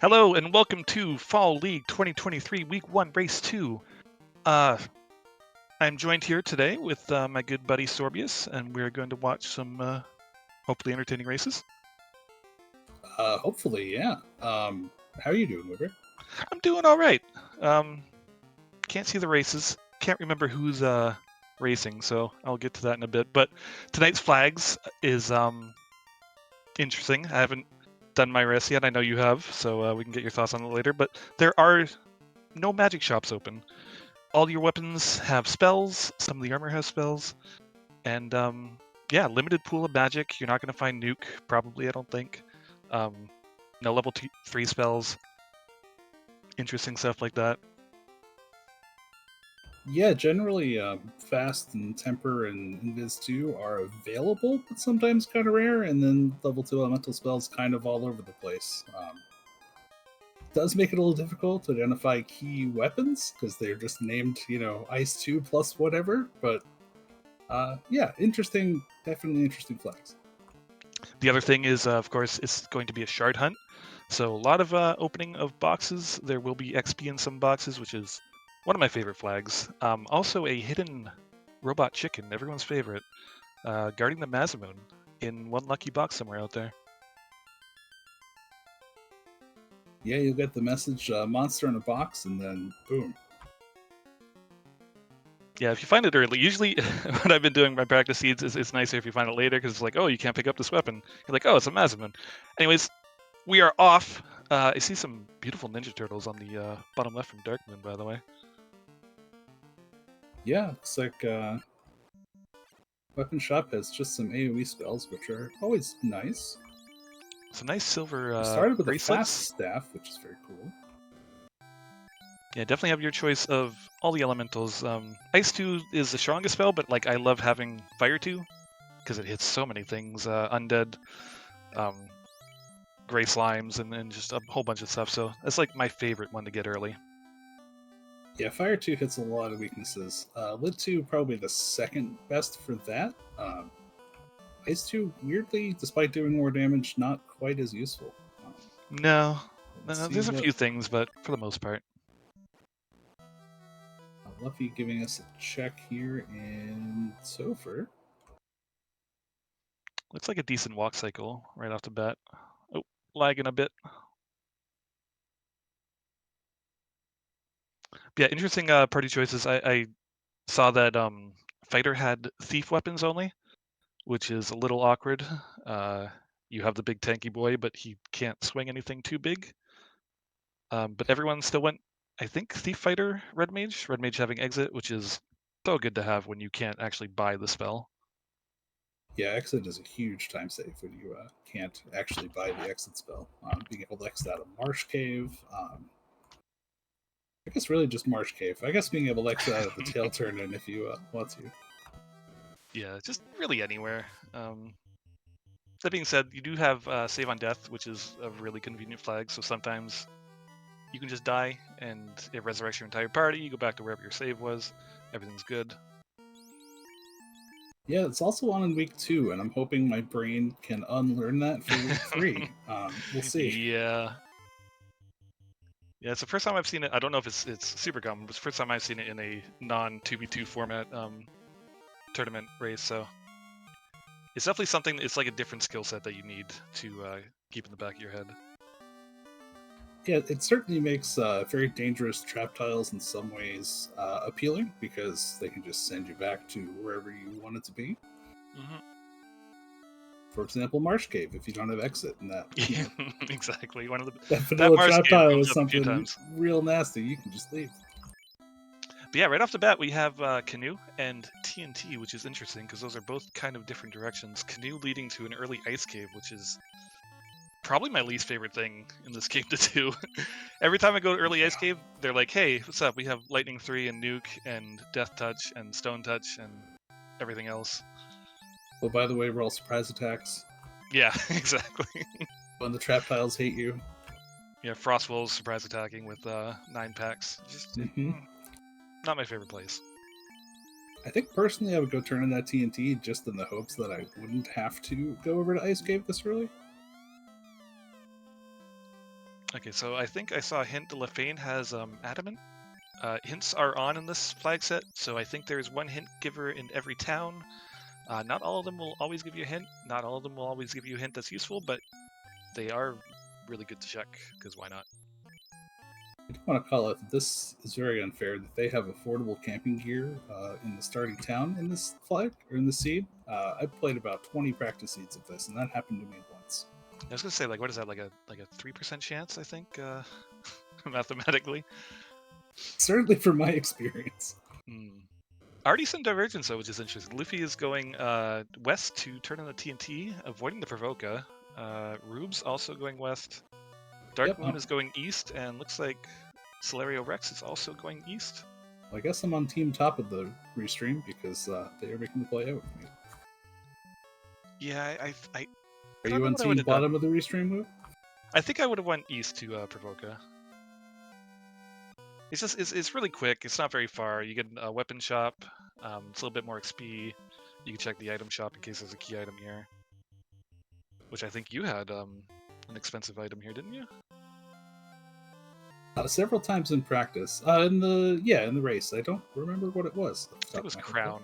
Hello and welcome to Fall League 2023 Week 1 Race 2. I'm joined here today with my good buddy Sorbius, and we're going to watch some hopefully entertaining races. Hopefully, yeah. How are you doing, Weber? I'm doing all right. Can't see the races. Can't remember who's racing, so I'll get to that in a bit. But tonight's flags is interesting. I haven't done my race yet. I know you have, so we can get your thoughts on it later. But there are no magic shops open. All your weapons have spells. Some of the armor has spells, and yeah, limited pool of magic. You're not going to find nuke, probably. I don't think. No level 3 spells. Interesting stuff like that. Yeah, generally, Fast and Temper and Invis 2 are available, but sometimes kind of rare, and then level 2 elemental spells kind of all over the place. Does make it a little difficult to identify key weapons, because they're just named, Ice 2 plus whatever, but yeah, interesting, definitely interesting flags. The other thing is, of course, it's going to be a shard hunt. So a lot of opening of boxes. There will be XP in some boxes, which is one of my favorite flags. Also a hidden robot chicken, everyone's favorite, guarding the Mazamoon in one lucky box somewhere out there. Yeah, you'll get the message monster in a box, and then boom. Yeah, if you find it early, usually what I've been doing my practice seeds is it's nicer if you find it later because it's like, oh, you can't pick up this weapon. You're like, oh, it's a Mazamoon. Anyways, we are off. I see some beautiful Ninja Turtles on the bottom left from Darkmoon, by the way. Yeah, looks like Weapon Shop has just some AoE spells, which are always nice. Some nice silver We started with bracelets. a fast staff, which is very cool. Yeah, definitely have your choice of all the elementals. Ice 2 is the strongest spell, but like I love having Fire 2 because it hits so many things. Undead, gray slimes, and just a whole bunch of stuff. So that's like my favorite one to get early. Yeah, Fire 2 hits a lot of weaknesses. Lit 2 probably the second best for that. Ice 2, weirdly, despite doing more damage, not quite as useful. No, there's a few things, but for the most part. Luffy giving us a check here in Topher. Looks like a decent walk cycle right off the bat. Oh, lagging a bit. Yeah, interesting party choices. I saw that Fighter had thief weapons only, which is a little awkward. You have the big tanky boy, but he can't swing anything too big. But everyone still went, I think, Thief Fighter Red Mage. Red Mage having Exit, which is so good to have when you can't actually buy the spell. Yeah, Exit is a huge time save when you can't actually buy the Exit spell. Being able to exit out of Marsh Cave. I guess really just Marsh Cave. I guess being able to exit out of the Tail Turn-In if you want to. Yeah, just really anywhere. That being said, you do have Save on Death, which is a really convenient flag, so sometimes you can just die and it resurrects your entire party, you go back to wherever your save was, everything's good. Yeah, it's also on in week 2, and I'm hoping my brain can unlearn that for week 3. We'll see. Yeah, it's the first time I've seen it. I don't know if it's super common, but it's the first time I've seen it in a non-2v2 format tournament race, so it's definitely something. It's like a different skill set that you need to keep in the back of your head. Yeah, it certainly makes very dangerous trap tiles in some ways appealing, because they can just send you back to wherever you want it to be. Mm-hmm. For example, Marsh Cave, if you don't have exit, and that exactly. One of the that vanilla trap tile is something real nasty. You can just leave. But yeah, right off the bat, we have Canoe and TNT, which is interesting because those are both kind of different directions. Canoe leading to an early ice cave, which is probably my least favorite thing in this game to do. Every time I go to early ice cave, they're like, hey, what's up? We have Lightning 3 and Nuke and Death Touch and Stone Touch and everything else. Well, by the way, roll surprise attacks. Yeah, exactly. When the trap tiles hate you. Yeah, Frostwolves surprise attacking with 9 packs. Just not my favorite place. I think personally I would go turn in that TNT just in the hopes that I wouldn't have to go over to Ice Cave this early. Okay, so I think I saw a hint that Lefane has adamant. Hints are on in this flag set, so I think there's one hint giver in every town. Not all of them will always give you a hint. Not all of them will always give you a hint that's useful, but they are really good to check, because why not? I do want to call out that this is very unfair that they have affordable camping gear in the starting town in this flag or in the seed. I've played about 20 practice seeds of this, and that happened to me once. I was gonna say, like, what is that, like a 3% chance? I think mathematically. Certainly from my experience. Already some divergence though, which is interesting. Luffy is going west to turn on the TNT, avoiding the Provoca. Rube's also going west. Dark Yep, Moon is going east, and looks like Celerio Rex is also going east. I guess I'm on team top of the restream because they are making the play out with me. Yeah, I Are don't you know on what I would team have done. bottom of the restream move? I think I would have went east to Provoca. It's just it's really quick. It's not very far. You get a weapon shop. It's a little bit more XP. You can check the item shop in case there's a key item here. Which I think you had an expensive item here, didn't you? Several times in practice. In the race. I don't remember what it was. I think it was Crown.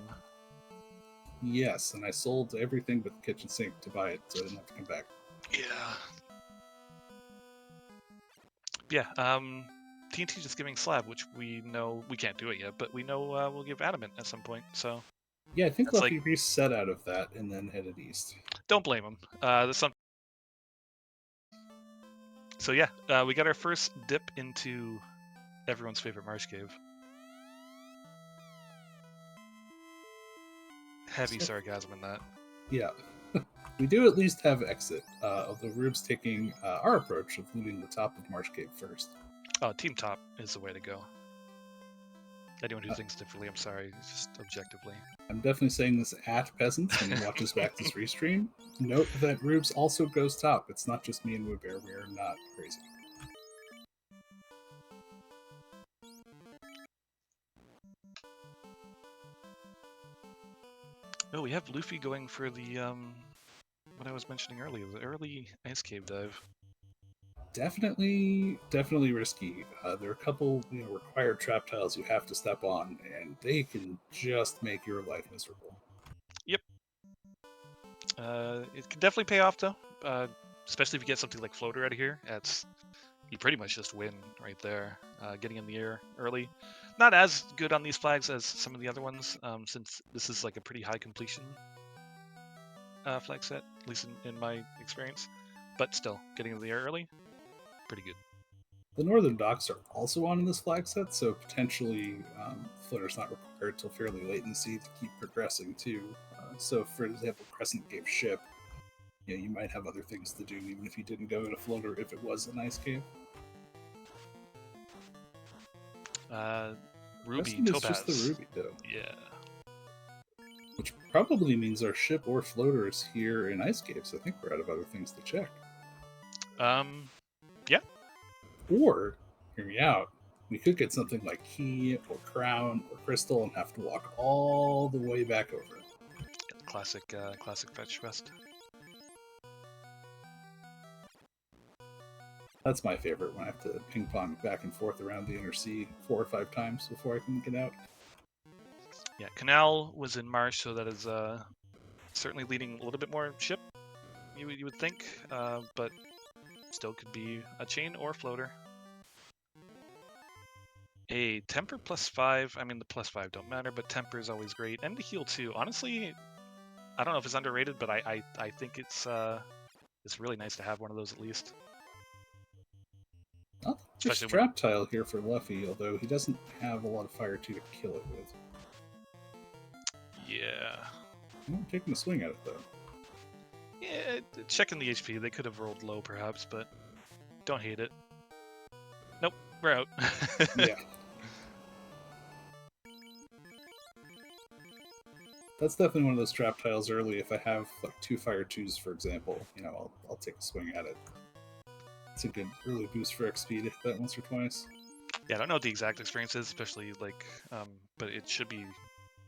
Yes, and I sold everything but the kitchen sink to buy it, so I didn't have to come back. Yeah. Yeah. TNT just giving slab, which we know we can't do it yet, but we know we'll give adamant at some point. So Yeah, I think that's Luffy reset out of that and then headed east. don't blame him. There's some. So yeah, we got our first dip into everyone's favorite marsh cave. Heavy sarcasm in that. Yeah. We do at least have exit, although Rube's taking our approach of looting the top of Marsh Cave first. Oh, team top is the way to go. Anyone who thinks differently, I'm sorry, just objectively. I'm definitely saying this at Peasants when he watches back this restream. Note that Rube's also goes top. It's not just me and Woodbear. We are not crazy. Oh, we have Luffy going for the what I was mentioning earlier, the early ice cave dive. Definitely risky. There are a couple required trap tiles you have to step on, and they can just make your life miserable. Yep. It can definitely pay off though, especially if you get something like floater out of here. You pretty much just win right there. Getting in the air early, not as good on these flags as some of the other ones, since this is like a pretty high completion flag set, at least in my experience. But still, getting in the air early, pretty good. The northern docks are also on in this flag set, so potentially Flutter's not required till fairly late in the seed to keep progressing too. So, for example, Crescent gave ship. You might have other things to do even if you didn't go to Floater if it was an ice cave. Ruby, Crescent Topaz. is just the Ruby, though. Yeah. Which probably means our ship or floater is here in ice caves. I think we're out of other things to check. Yeah. Or, hear me out, we could get something like Key or Crown or Crystal and have to walk all the way back over. Classic fetch quest. That's my favorite when I have to ping pong back and forth around the inner sea 4 or 5 times before I can get out. Yeah, Canal was in Marsh, so that is certainly leading a little bit more ship, you would think, but still could be a chain or floater. A temper +5. I mean, the +5 don't matter, but temper is always great, and the heal too. Honestly, I don't know if it's underrated, but I think it's really nice to have one of those at least. There's a trap tile here for Luffy, although he doesn't have a lot of fire 2 to kill it with. Yeah. I'm taking a swing at it though. Yeah, checking the HP. They could have rolled low perhaps, but don't hate it. Nope, we're out. Yeah. That's definitely one of those trap tiles early. If I have like 2 fire 2s, for example, I'll take a swing at it. It's a good early boost for XP to hit that once or twice. Yeah, I don't know what the exact experience is, especially like, but it should be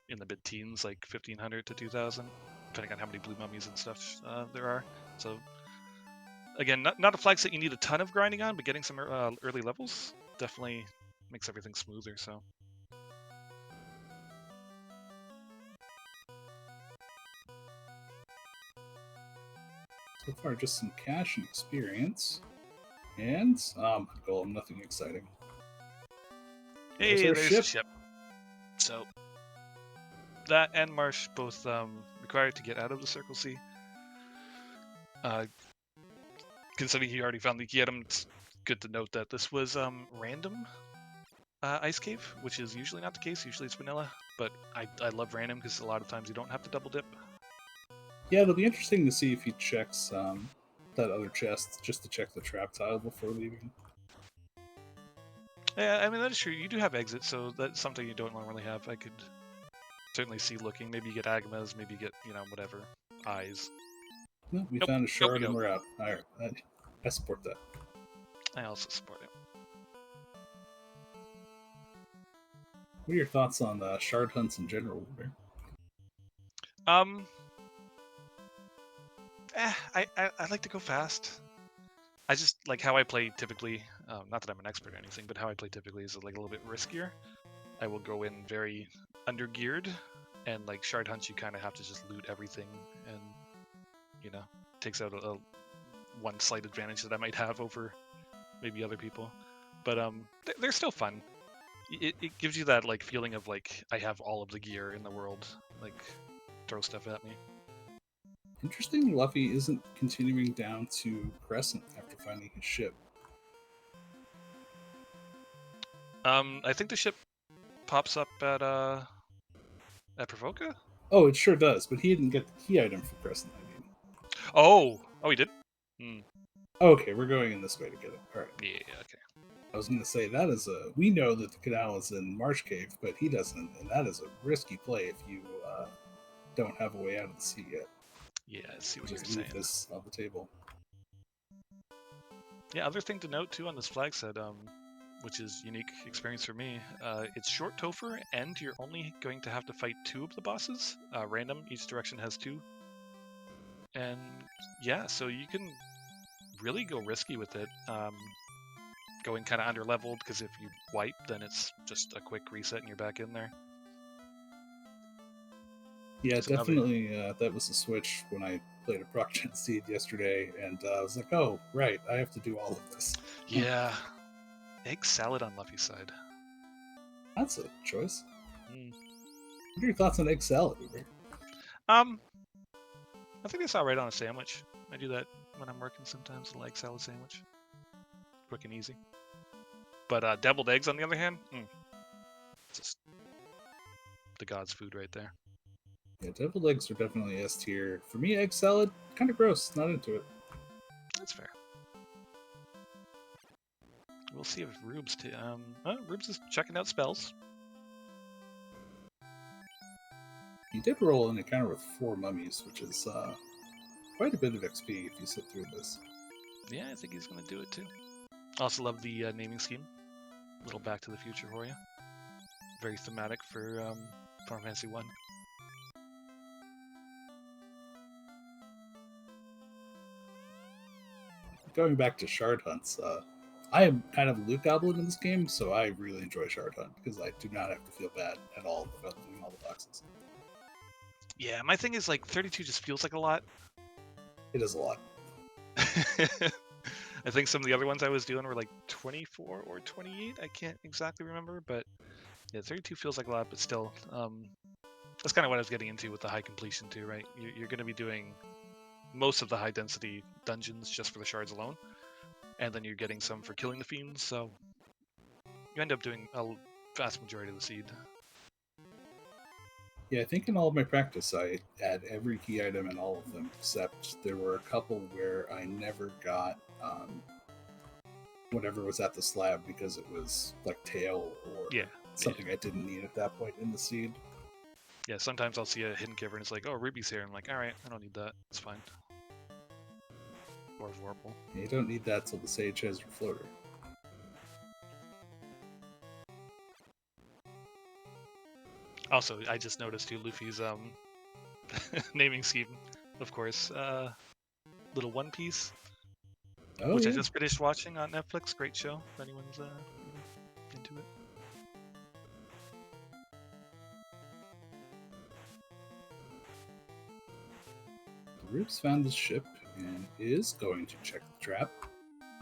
in the mid-teens, like 1,500 to 2,000, depending on how many blue mummies and stuff there are. So Again, not a flag set you need a ton of grinding on, but getting some early levels definitely makes everything smoother. So So far, just some cash and experience. And, golem, nothing exciting. There's hey, our there's the ship. ship. So that and Marsh both required to get out of the Circle C. Considering he already found the key item, it's good to note that this was random ice cave, which is usually not the case. Usually it's vanilla, but I love random because a lot of times you don't have to double dip. Yeah, it'll be interesting to see if he checks that other chest just to check the trap tile before leaving. Yeah, I mean that is true. You do have exit, so that's something you don't normally have. I could certainly see looking. Maybe you get agamas, maybe you get whatever eyes. No, we Nope, found a nope, shard we and don't. we're out. All right, I support that. I also support it. What are your thoughts on shard hunts in general? Uber? Um, I like to go fast. I just like how I play typically. Not that I'm an expert or anything, but how I play typically is like a little bit riskier. I will go in very under geared, and like shard hunts, you kind of have to just loot everything, and takes out a one slight advantage that I might have over maybe other people. But they're still fun. It gives you that like feeling of like I have all of the gear in the world. Like throw stuff at me. Interesting, Luffy isn't continuing down to Crescent after finding his ship. I think the ship pops up at Provoca. Oh, it sure does, but he didn't get the key item for Crescent, I mean. Oh, he did. Okay, we're going in this way to get it. All right. Yeah. Okay. I was going to say that is a. We know that the canal is in Marsh Cave, but he doesn't, and that is a risky play if you don't have a way out of the sea yet. Yeah. I see what Just you're leave saying. this on the table. Yeah. Other thing to note too on this flag set, which is unique experience for me. It's short Topher, and you're only going to have to fight 2 of the bosses. Random. Each direction has 2. And yeah, so you can really go risky with it. Going kind of under leveled because if you wipe, then it's just a quick reset and you're back in there. Yeah, It's another. definitely. That was a switch when I played a Proc-Gen Seed yesterday, and I was like, "Oh, right, I have to do all of this." Yeah, egg salad on Luffy's side. That's a choice. Mm. What are your thoughts on egg salad, Uber? I think that's all right on a sandwich. I do that when I'm working sometimes. A egg salad sandwich, quick and easy. But deviled eggs, on the other hand, just the god's food right there. Yeah, deviled eggs are definitely S tier. For me, egg salad, kind of gross. Not into it. That's fair. We'll see if Rubes. Rubes is checking out spells. You did roll an encounter with 4 mummies, which is quite a bit of XP if you sit through this. Yeah, I think he's going to do it too. Also love the naming scheme. A little Back to the Future for you. Very thematic for Final Fantasy 1. Going back to shard hunts, I am kind of a loot goblin in this game, so I really enjoy shard hunt because I do not have to feel bad at all about doing all the boxes. Yeah, my thing is like 32 just feels like a lot. It is a lot. I think some of the other ones I was doing were like 24 or 28. I can't exactly remember, but yeah, 32 feels like a lot, but still, that's kind of what I was getting into with the high completion too, right? You're going to be doing most of the high density dungeons just for the shards alone, and then you're getting some for killing the fiends, so you end up doing a vast majority of the seed. Yeah, I think in all of my practice, I had every key item in all of them, except there were a couple where I never got whatever was at the slab because it was like tail or something I didn't need at that point in the seed. Yeah, sometimes I'll see a hidden giver and it's like, oh, Ruby's here. I'm like, all right, I don't need that. It's fine. Or Vorpal. Yeah, you don't need that till the sage has your floater. Also, I just noticed too Luffy's naming scheme, of course. Little One Piece. Oh which I yeah. just finished watching on Netflix. Great show if anyone's into it. Rubes found the ship and is going to check the trap.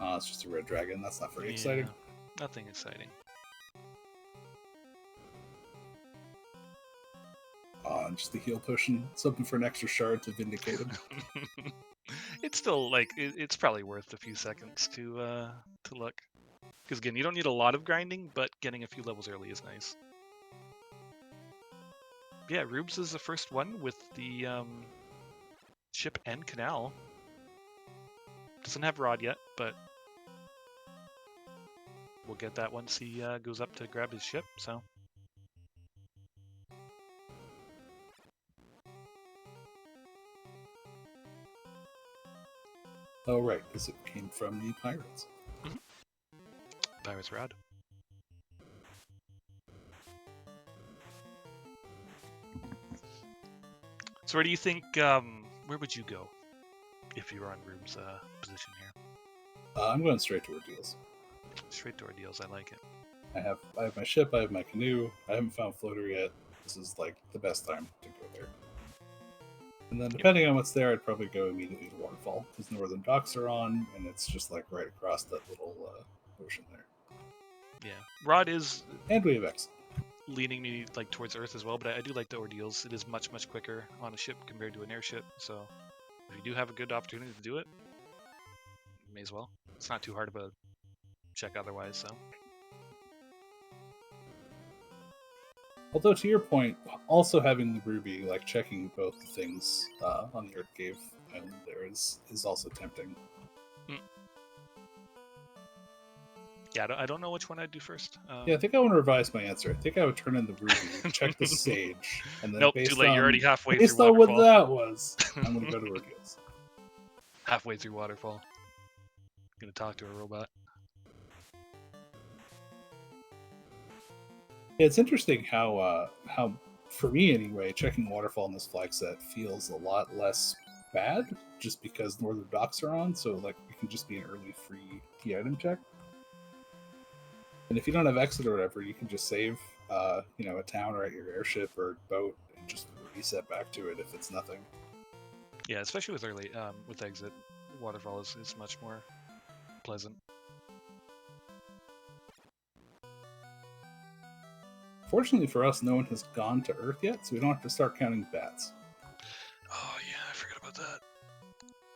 It's just a red dragon. That's not very exciting. Nothing exciting. Just the heal potion. Something for an extra shard to vindicate him. It's still like it's probably worth a few seconds to look, because again, you don't need a lot of grinding, but getting a few levels early is nice. Yeah, Rubes is the first one with the ship and canal. Doesn't have Rod yet, but we'll get that once he goes up to grab his ship. So. Oh right, because it came from the pirates. Pirate's Rod. So where do you think, where would you go if you were on Rubes' position here? I'm going straight to Ordeals. Straight to Ordeals, I like it. I have my ship, I have my canoe. I haven't found Floater yet. This is like the best time to go there. And then depending on what's there, I'd probably go immediately to Waterfall, because Northern Docks are on, and it's just like right across that little ocean there. Yeah, Rod is, and we have exit, leaning me like towards Earth as well, but I do like the Ordeals. It is much quicker on a ship compared to an airship, so if you do have a good opportunity to do it, you may as well. It's not too hard of a check otherwise, so. Although to your point, also having the ruby, like checking both the things on the Earth Cave Island there is also tempting. Yeah, I don't know which one I'd do first. Yeah, I think I want to revise my answer. I think I would turn in the ruby, check the sage, and then nope, based too late. on, You're already halfway based through on Waterfall. what that was, I'm going to go to Ordeals. Halfway through Waterfall. Gonna talk to a robot. Yeah, it's interesting how for me anyway, checking Waterfall in this flag set feels a lot less bad, just because Northern Docks are on, so like it can just be an early free key item check. And if you don't have exit or whatever, you can just save, a town or at your airship or boat and just reset back to it if it's nothing. Yeah, especially with early, with exit, Waterfall is much more pleasant. Fortunately for us, no one has gone to Earth yet, so we don't have to start counting bats. Oh yeah, I forgot about that.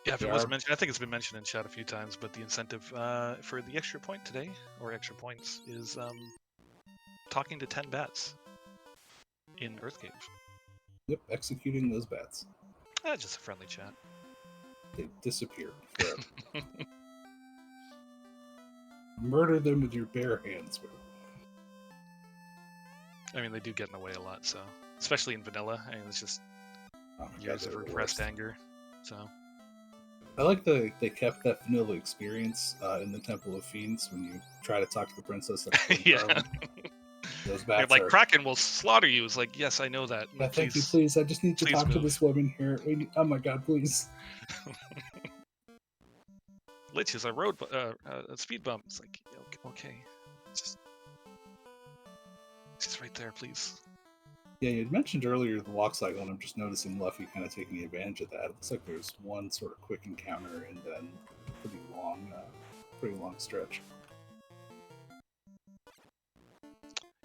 Yeah, if it wasn't mentioned, I think it's been mentioned in chat a few times, but the incentive for the extra point today, or extra points, is talking to 10 bats in Earth Cave. Yep, executing those bats. Just a friendly chat. They disappear forever. Murder them with your bare hands, bro. I mean, they do get in the way a lot, so especially in vanilla. I mean, it's just years of repressed anger. So I like that they kept that vanilla experience in the Temple of Fiends when you try to talk to the princess. Yeah. Those bats like, Kraken will slaughter you. It's like, yes, I know that. Yeah, thank you, please. I just need to talk to this woman here. Oh my god, please. Lich is a road, a speed bump. It's like, okay, just right there, please. Yeah, you had mentioned earlier the walk cycle, and I'm just noticing Luffy kind of taking advantage of that. It looks like there's one sort of quick encounter and then a pretty long stretch.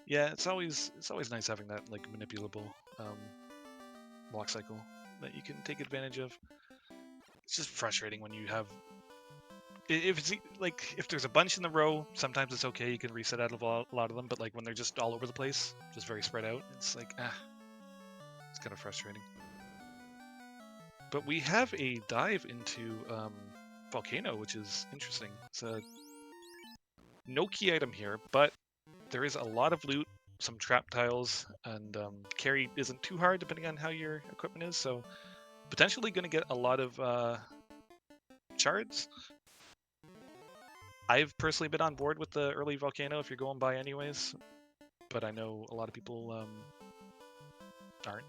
Yeah, it's always nice having that like manipulable walk cycle that you can take advantage of. It's just frustrating when you have, if it's like, if there's a bunch in the row, sometimes it's okay, you can reset out of a lot of them, but like when they're just all over the place, just very spread out, it's like, it's kind of frustrating. But we have a dive into Volcano, which is interesting. It's no key item here, but there is a lot of loot, some trap tiles, and carry isn't too hard depending on how your equipment is, so potentially going to get a lot of shards. I've personally been on board with the early Volcano if you're going by anyways, but I know a lot of people aren't.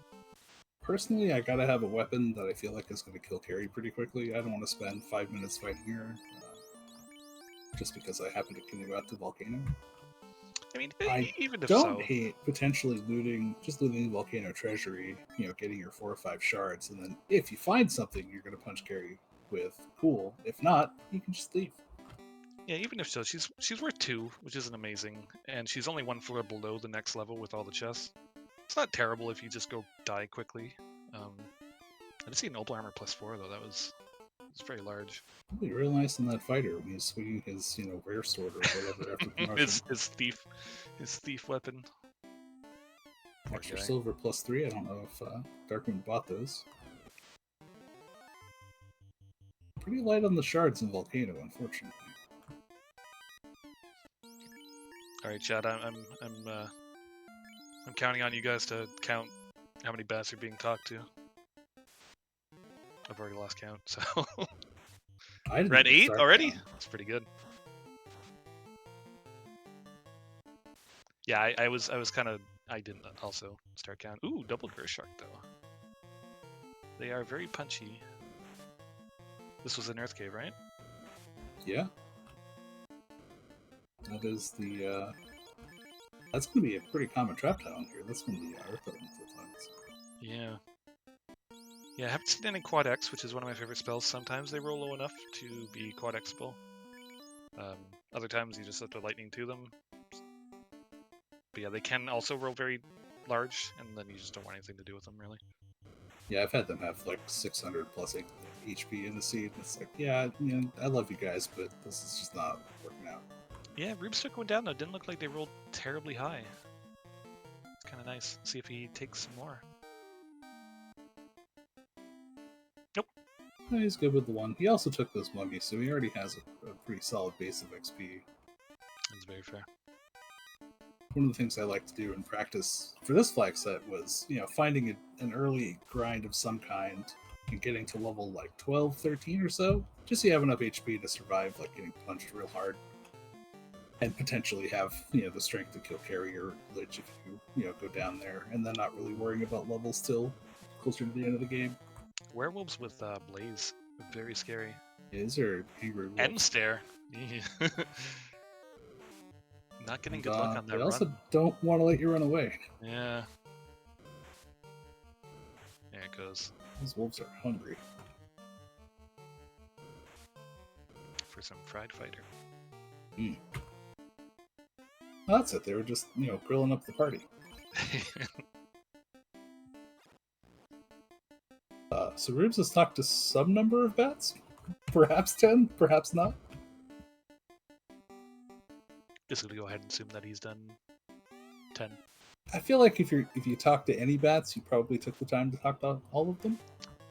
Personally, I gotta have a weapon that I feel like is going to kill carry pretty quickly. I don't want to spend 5 minutes fighting her. just because I happen to canoe out the volcano. I mean, I even if don't so, hate potentially looting the volcano treasury, getting your 4 or 5 shards, and then if you find something you're going to punch carry with, cool. If not, you can just leave. yeah, even if so, she's worth 2, which isn't amazing, and she's only 1 floor below the next level with all the chests. It's not terrible if you just go die quickly. I did see an Noble Armor +4 though. That was very large. It'd be real nice in that fighter when he's swinging his, rare sword or whatever after promotion. his thief weapon. Poor Extra guy. silver +3. I don't know if Darkmoon bought those. Pretty light on the shards in Volcano, unfortunately. All right, Chad. I'm counting on you guys to count how many bats are being talked to. I've already lost count, so I didn't we're at even 8 start already. down. That's pretty good. Yeah, I was I didn't also start count. Ooh, double curse shark though. They are very punchy. This was an Earth Cave, right? Yeah. That is the. That's going to be a pretty common trap down here. That's going to be Earth Elemental times. Yeah. Yeah, I haven't seen any Quad X, which is one of my favorite spells. Sometimes they roll low enough to be Quad Xable. Other times you just have to lightning to them. But yeah, they can also roll very large, and then you just don't want anything to do with them, really. Yeah, I've had them have like 600 plus HP in the seed. It's like, yeah, I love you guys, but this is just not working out. Yeah, Rube's took one down though. Didn't look like they rolled terribly high. It's kind of nice. See if he takes some more. Nope. No, he's good with the one. He also took those mummies, so he already has a pretty solid base of XP. That's very fair. One of the things I like to do in practice for this flag set was, finding an early grind of some kind and getting to level like 12, 13 or so, just so you have enough HP to survive like getting punched real hard. And potentially have, the strength to kill carry or lich if you, go down there, and then not really worrying about levels till closer to the end of the game. Werewolves with Blaze. Very scary. Is there angry wolves? End stare. Not getting good luck on that They run. also don't want to let you run away. Yeah. There it goes. Those wolves are hungry. For some fried fighter. Well, that's it. They were just, grilling up the party. So Rubes has talked to some number of bats? Perhaps 10, perhaps not. Just gonna go ahead and assume that he's done 10. I feel like if you talk to any bats, you probably took the time to talk to all of them.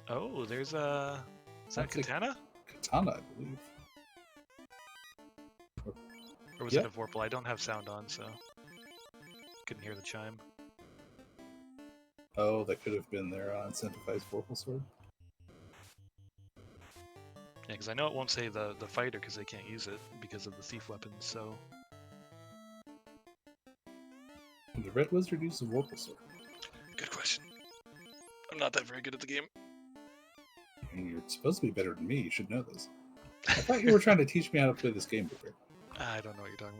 Oh, there's a... Is that Katana? Katana, I believe. Or was it a Vorpal? I don't have sound on, so... Couldn't hear the chime. Oh, that could have been their incentivized Vorpal sword. Yeah, because I know it won't say the fighter because they can't use it because of the thief weapons, so... And the Red Wizard uses a Vorpal sword. Good question. I'm not that very good at the game. And you're supposed to be better than me. You should know this. I thought you were trying to teach me how to play this game, Booker. I don't know what you're talking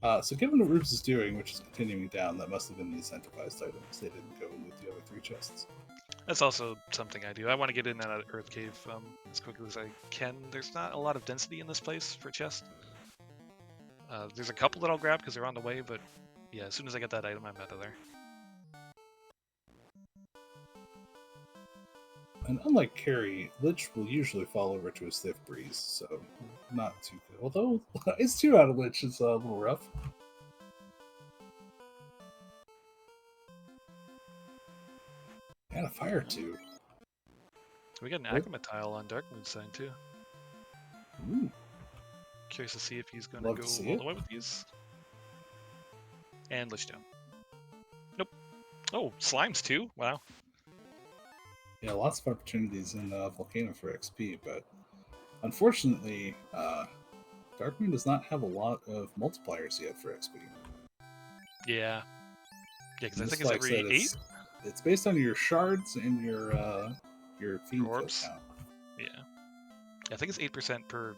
about. So given what Rubes is doing, which is continuing down, that must have been the incentivized items. They didn't go in with the other 3 chests. That's also something I do. I want to get in and out of Earth Cave as quickly as I can. There's not a lot of density in this place for chest. There's a couple that I'll grab because they're on the way, but yeah, as soon as I get that item, I'm out of there. And unlike Carry, Lich will usually fall over to a stiff breeze, so not too good. Although, it's 2 out of Lich is a little rough. And a fire 2. We got an Akamatile on Darkmoon's side too. Ooh. Curious to see if he's going to go all the way with these. And Lich down. Nope. Oh, Slimes too? Wow. Yeah, lots of opportunities in Volcano for XP, but unfortunately, Darkmoon does not have a lot of multipliers yet for XP. Yeah. Yeah, because I think it's every 8? It's based on your shards and your fiend orbs count. Yeah. I think it's 8% per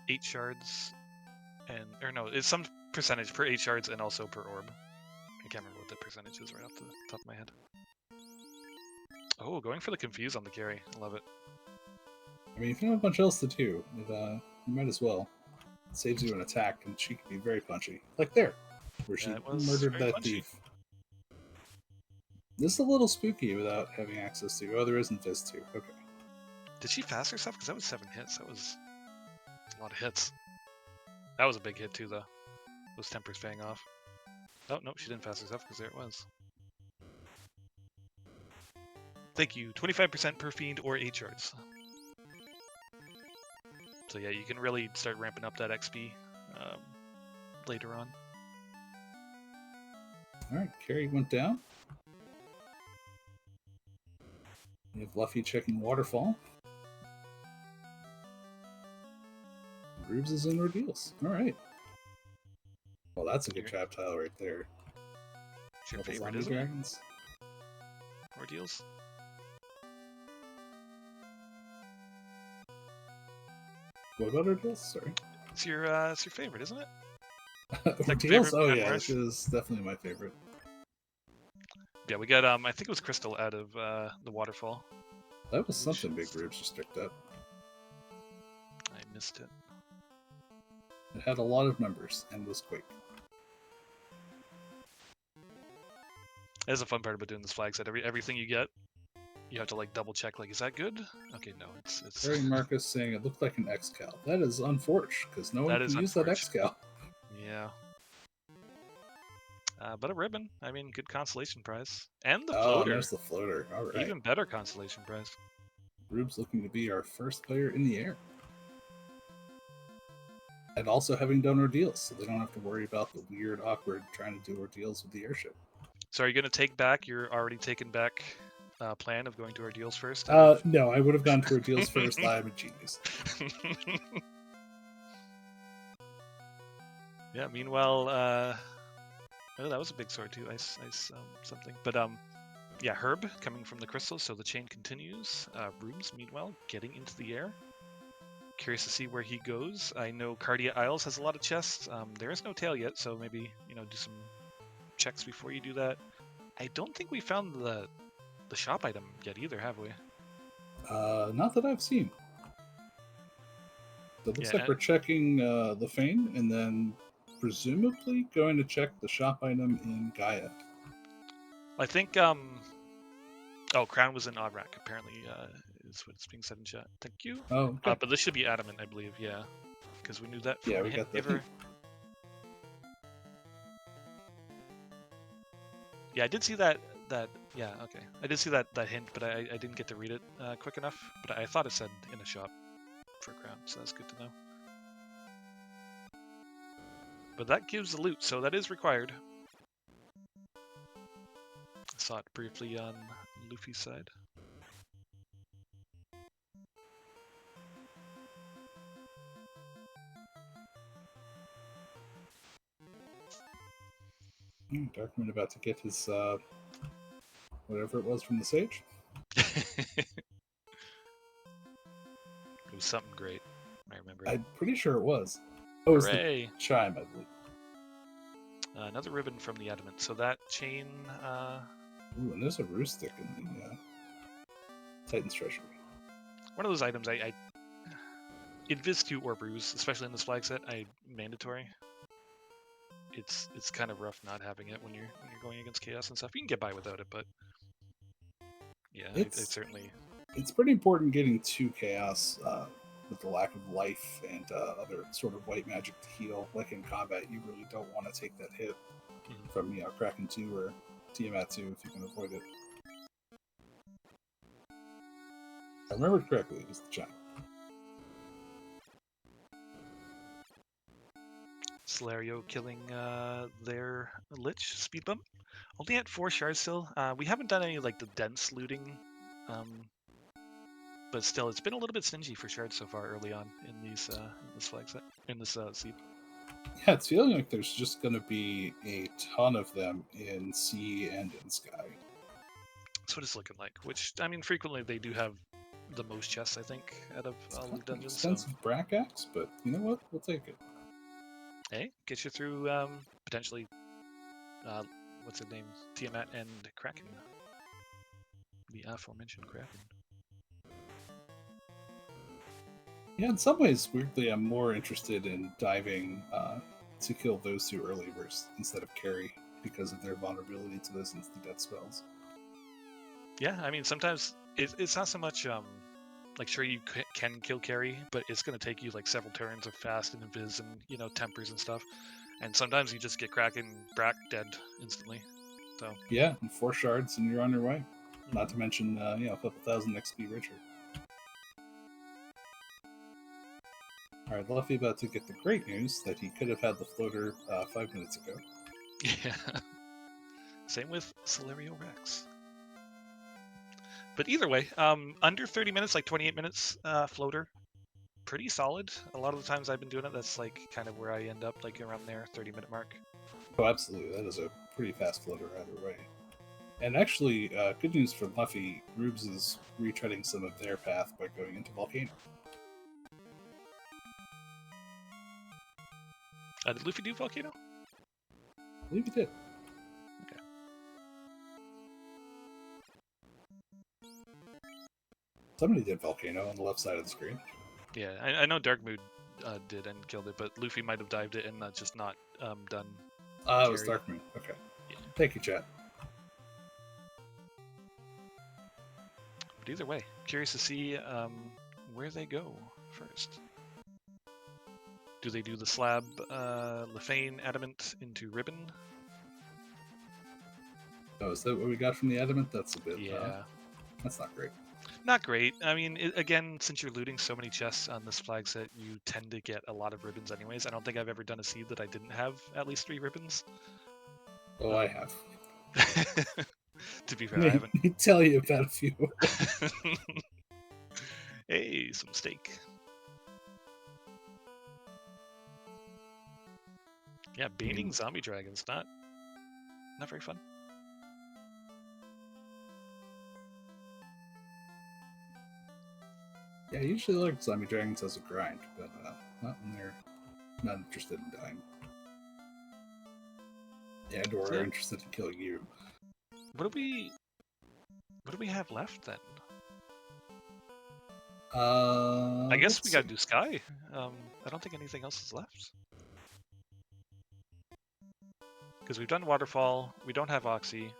8 shards, or no, it's some percentage per 8 shards and also per orb. I can't remember what the percentage is right off the top of my head. Oh, going for the confuse on the carry. I love it. I mean, if you don't have much else to do, you might as well. It saves you an attack, and she can be very punchy. Like there, where she murdered that thief. This is a little spooky without having access to. Oh, there isn't this too. Okay. Did she fast herself? Because that was 7 hits. That was a lot of hits. That was a big hit too, though. Those tempers paying off. Oh, no, she didn't fast herself because there it was. Thank you. 25% per fiend or 8 shards. So yeah, you can really start ramping up that XP later on. Alright, carry went down. We have Luffy checking Waterfall. Rubes is in Ordeals. Alright. Well, that's a good trap tile right there. It's your favorite, isn't dragons. It? Ordeals? What about Ordeals? Sorry. It's your favorite, isn't it? Ordeals? Oh yeah, it is definitely my favorite. Yeah, we got I think it was Crystal out of the Waterfall. That was something Big Rubes just picked up. I missed it. It had a lot of numbers and was quick. That's a fun part about doing this flag set. Everything you get, you have to like double check. Like, is that good? Okay, no, it's. Very Marcus saying it looked like an X-Cal. That is unfortunate because no one can use that X-Cal. Yeah. But a ribbon. I mean, good consolation prize. And the floater. Oh, there's the floater. All right. Even better consolation prize. Rubes looking to be our first player in the air. And also having done Ordeals, so they don't have to worry about the weird, awkward trying to do Ordeals with the airship. So are you going to take back your already taken back plan of going to Ordeals first? No, I would have gone to Ordeals first. I'm a genius. Yeah, meanwhile, oh, that was a big sword too. Ice something. But yeah, Herb coming from the crystal, so the chain continues. Rubes, meanwhile, getting into the air. Curious to see where he goes. I know Cardia Isles has a lot of chests. There is no tail yet, so maybe do some checks before you do that. I don't think we found the shop item yet either, have we? Not that I've seen. So it looks like we're checking the Fane, and then presumably going to check the shop item in Gaia. I think oh, Crown was in Odrak, apparently, is what it's being said in chat. Thank you. Oh, okay. But this should be Adamant, I believe, yeah. Because we knew that from yeah, we got that. Yeah, I did see that, yeah, okay. I did see that hint, but I didn't get to read it quick enough. But I thought it said in a shop for Crown, so that's good to know. But that gives the loot, so that is required. I saw it briefly on Luffy's side. Darkman about to get his whatever it was from the sage. It was something great. I remember. I'm pretty sure it was. Oh, it was the chime, I believe. Another ribbon from the Adamant. So that chain. Ooh, and there's a roost stick in the Titan's Treasury. One of those items I in Viz 2 or Bruise, especially in this flag set, mandatory. It's kind of rough not having it when you're going against Chaos and stuff. You can get by without it, but yeah, it's certainly. It's pretty important getting to Chaos with the lack of life and other sort of white magic to heal. Like in combat, you really don't want to take that hit from Kraken 2 or Tiamat 2 if you can avoid it. If I remember correctly, it was the chime. Solario killing their Lich speed bump. Only at 4 shards still. We haven't done any like the dense looting, but still, it's been a little bit stingy for shards so far early on in these in this flag set, in this seed. Yeah, it's feeling like there's just going to be a ton of them in sea and in sky. That's what it's looking like. Which I mean, frequently they do have the most chests, I think, out of It's all kind the of dungeons. expensive brack axe, but you know what? We'll take it. Hey, get you through potentially, what's his name? Tiamat and Kraken. The aforementioned Kraken. Yeah, in some ways, weirdly, I'm more interested in diving to kill those two early versus instead of carry because of their vulnerability to those instant death spells. Yeah, I mean, sometimes it's not so much like sure you can kill carry, but it's going to take you like several turns of fast and invis and tempers and stuff. And sometimes you just get Kraken Brack dead instantly. So Yeah, and 4 shards and you're on your way. Not to mention, a couple thousand XP richer. All right, Luffy about to get the great news that he could have had the floater 5 minutes ago. yeah. Same with Celerio Rex. But either way, under 30 minutes, like 28 minutes floater, pretty solid. A lot of the times I've been doing it, that's like kind of where I end up, like around there, 30-minute mark. Oh, absolutely. That is a pretty fast floater either way. And actually, good news for Luffy, Rubes is retreading some of their path by going into Volcano. Did Luffy do Volcano? I believe he did. Okay. Somebody did Volcano on the left side of the screen. Yeah, I know Darkmood did and killed it, but Luffy might have dived it and just not done. It was Darkmoon. Okay. Yeah. Thank you, chat. But either way, curious to see where they go first. Do they do the slab Lefane adamant into ribbon? Oh, is that what we got from the adamant? That's a bit. Yeah. That's not great. Not great. I mean, again, since you're looting so many chests on this flag set, you tend to get a lot of ribbons anyways. I don't think I've ever done a seed that I didn't have at least 3 ribbons. Oh, I have. To be fair, I haven't. Let me tell you about a few. Hey, some steak. Yeah, baiting zombie dragons, not very fun. Yeah, I usually like zombie dragons as a grind, but not when they're not interested in dying. And or are interested in killing you. What do we have left then? I guess we gotta do Sky. I don't think anything else is left. Because we've done Waterfall, we don't have Oxy.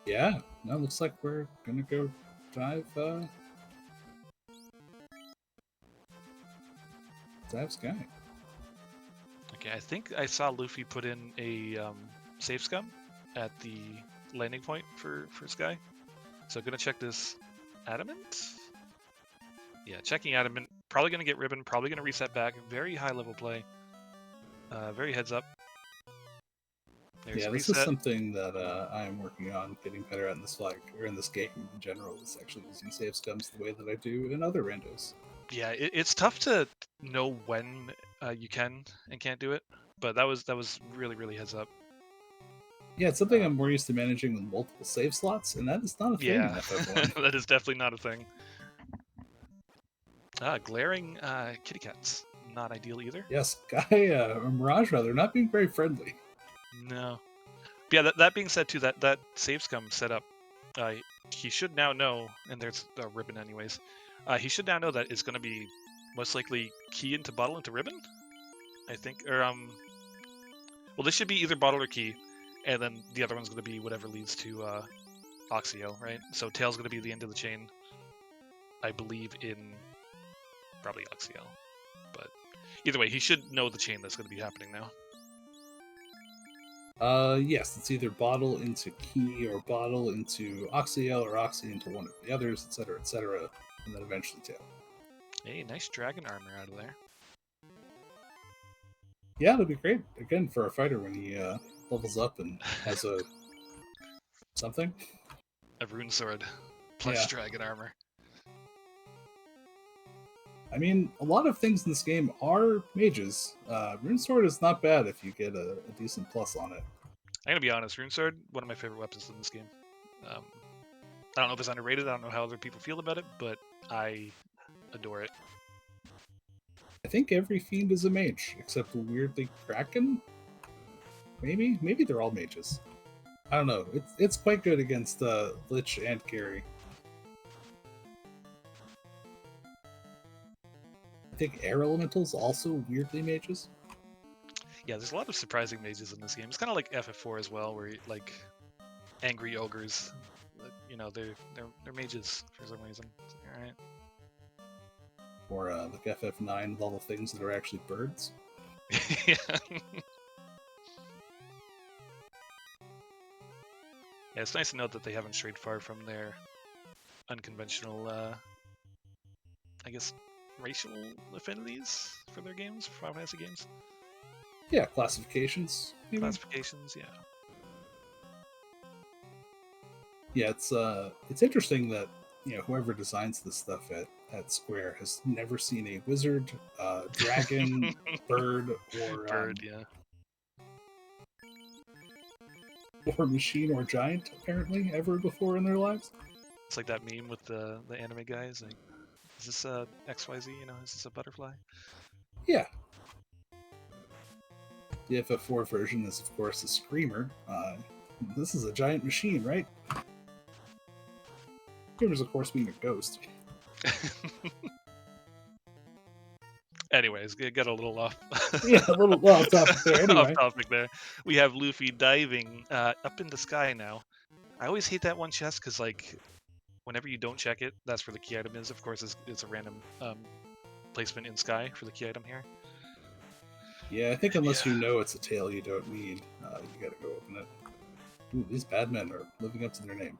Yeah, no, looks like we're gonna go dive Sky. Okay, I think I saw Luffy put in a safe scum at the landing point for Sky. So gonna check this adamant. Yeah, checking adamant. Probably gonna get ribbon. Probably gonna reset back. Very high level play. Very heads up. There's this is something that I am working on getting better at in this flag or in this game in general. Is actually using save scums the way that I do in other randos. Yeah, it's tough to know when you can and can't do it, but that was really heads up. Yeah, it's something I'm more used to managing with multiple save slots, and that is not a thing in FF1. That is definitely not a thing. Glaring kitty cats, not ideal either. Yes, or Mirage rather, not being very friendly. No. But yeah, that being said too, that save scum setup, he should now know, and there's a ribbon anyways. He should now know that it's going to be most likely key into bottle into ribbon, I think. Or well, this should be either bottle or key, and then the other one's going to be whatever leads to Oxio, right? So tail's going to be the end of the chain, I believe, in probably Oxio. But either way, he should know the chain that's going to be happening now. Yes, it's either bottle into key or bottle into Oxio or Oxy into one of the others, etc., and then eventually tail. Hey, nice dragon armor out of there. Yeah, it'll be great again for a fighter when he levels up and has a something. A rune sword plus dragon armor. I mean, a lot of things in this game are mages. Rune sword is not bad if you get a decent plus on it. I'm gonna be honest, rune sword, one of my favorite weapons in this game. I don't know if it's underrated. I don't know how other people feel about it, but I adore it. I think every fiend is a mage, except weirdly Kraken. Maybe they're all mages. I don't know. It's quite good against Lich and Carry. I think air elementals also weirdly mages. Yeah, there's a lot of surprising mages in this game. It's kind of like FF4 as well, where like angry ogres, you know, they're mages for some reason. All right. Or like FF9 with all the things that are actually birds. Yeah. Yeah, it's nice to note that they haven't strayed far from their unconventional, I guess, racial affinities for their games, for Final Fantasy games. Yeah, classifications. Maybe. Classifications, yeah. Yeah, it's interesting that whoever designs this stuff at Square has never seen a wizard, dragon, bird, Bird, yeah. or machine or giant apparently ever before in their lives. It's like that meme with the anime guys. Like, is this a XYZ? You know, is this a butterfly? Yeah. The FF4 version is, of course, a screamer. This is a giant machine, right? Screamer's, of course, being a ghost. Anyways, got a little off. Yeah, a little off topic there. Anyway, off topic there. We have Luffy diving up in the sky now. I always hate that one chest because like whenever you don't check it, that's where the key item is. Of course, it's a random placement in sky for the key item here. yeah, I think unless you know it's a tail you don't need, you gotta go open it. Ooh, these bad men are living up to their name.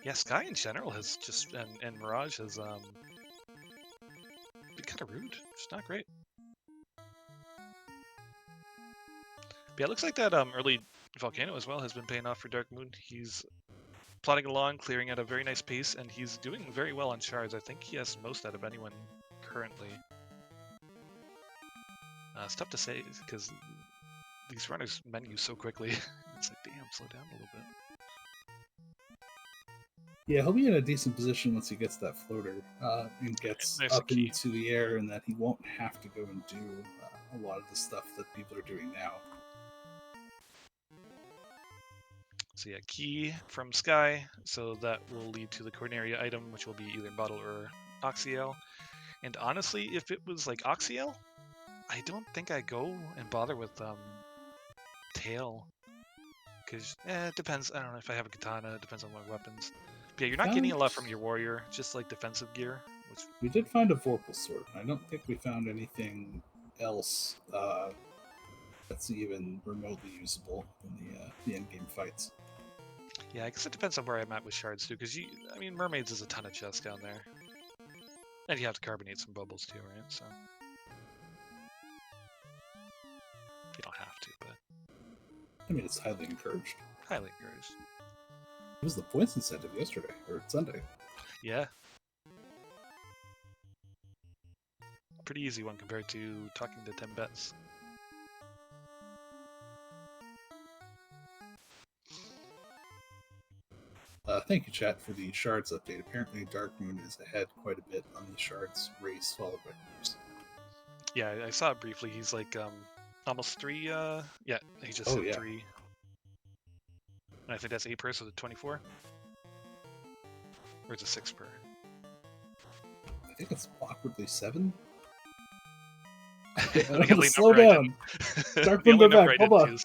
Yeah, Sky in general has just and Mirage has been kind of rude. It's not great. But yeah, it looks like that early volcano as well has been paying off for Dark Moon. He's plodding along, clearing at a very nice pace, and he's doing very well on shards. I think he has most out of anyone currently. It's tough to say because these runners menu so quickly. It's like, damn, slow down a little bit. Yeah, he'll be in a decent position once he gets that floater and gets Nice up key. into the air, and that he won't have to go and do a lot of the stuff that people are doing now. So yeah, key from Sky, so that will lead to the Corneria item, which will be either Bottle or Oxyale. And honestly, if it was like Oxyale, I don't think I'd go and bother with Tail. Because, it depends. I don't know if I have a katana, it depends on my weapons. But yeah, you're not getting a lot from your warrior, just like defensive gear. Which... We did find a Vorpal sword. I don't think we found anything else that's even remotely usable in the end-game fights. Yeah, I guess it depends on where I'm at with shards too, because I mean, mermaids is a ton of chests down there. And you have to carbonate some bubbles too, right? So... You don't have to, but... I mean, it's highly encouraged. Highly encouraged. It was the points incentive yesterday, or Sunday. Yeah. Pretty easy one compared to talking to 10 bets. Thank you, chat, for the shards update. Apparently, Dark Moon is ahead quite a bit on the shards race, followed by Moose. Yeah, I saw it briefly. He's like almost 3. Yeah, he just hit 3. And I think that's 8 per, so the 24. Or is it 6 per? I think it's awkwardly 7. Slow down. Dark Moon, go back. Hold on.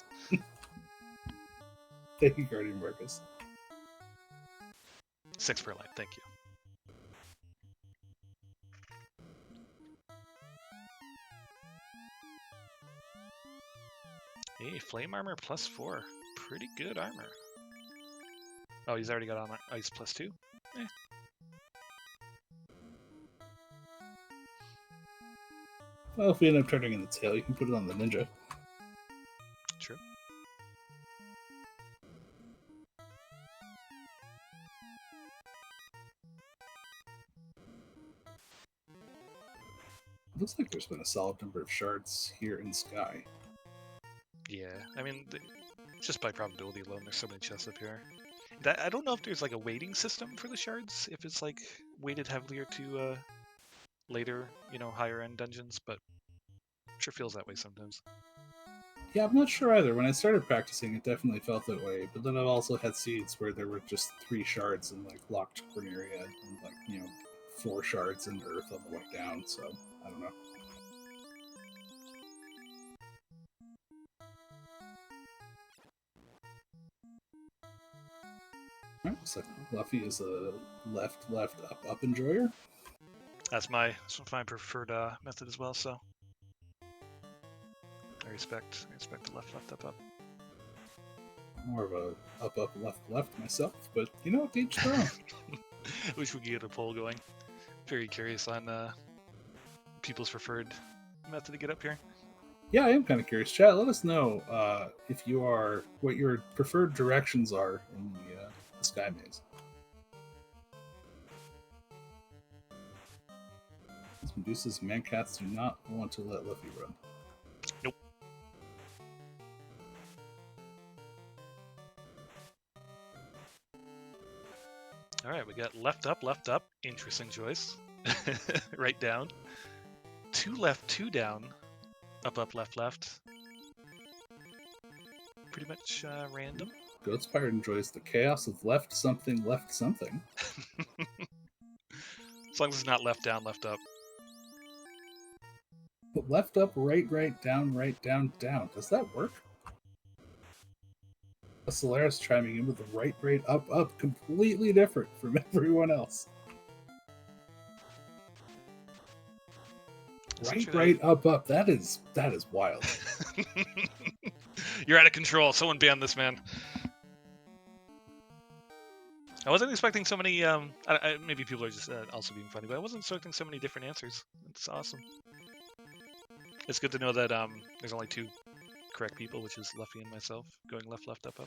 Thank you, Guardian Marcus. 6 per line, thank you. Hey, flame armor +4. Pretty good armor. Oh, he's already got on ice +2. Well, if we end up turning in the tail, you can put it on the ninja. True. Looks like there's been a solid number of shards here in Sky. Yeah, I mean, just by probability alone, there's so many chests up here. That I don't know if there's like a weighting system for the shards, if it's like weighted heavier to later, higher end dungeons, but sure feels that way sometimes. Yeah, I'm not sure either. When I started practicing, it definitely felt that way. But then I've also had seeds where there were just 3 shards in like locked Corneria and like 4 shards in Earth on the way down. So I don't know. Alright, so Luffy is a left, left, up, up enjoyer. That's my preferred method as well. So I respect the left, left, up, up. More of a up, up, left, left myself, but each their own. Wish we could get a poll going. Very curious on people's preferred method to get up here. Yeah, I am kind of curious. Chat, let us know if you are what your preferred directions are in the Sky Maze. These Medusa's mancats do not want to let Luffy run. Nope. All right, we got left up. Interesting choice. Right down. 2 left, 2 down. Up, left. Pretty much random. Goat's Pirate enjoys the chaos of left something, left something. As long as it's not left down, left up. But left up, right, down, down. Does that work? A Solaris chiming in with the right, up, completely different from everyone else. Right, up. That is wild. You're out of control. Someone ban this man. I wasn't expecting so many. Maybe people are just also being funny, but I wasn't expecting so many different answers. It's awesome. It's good to know that there's only 2 correct people, which is Luffy and myself, going left, up.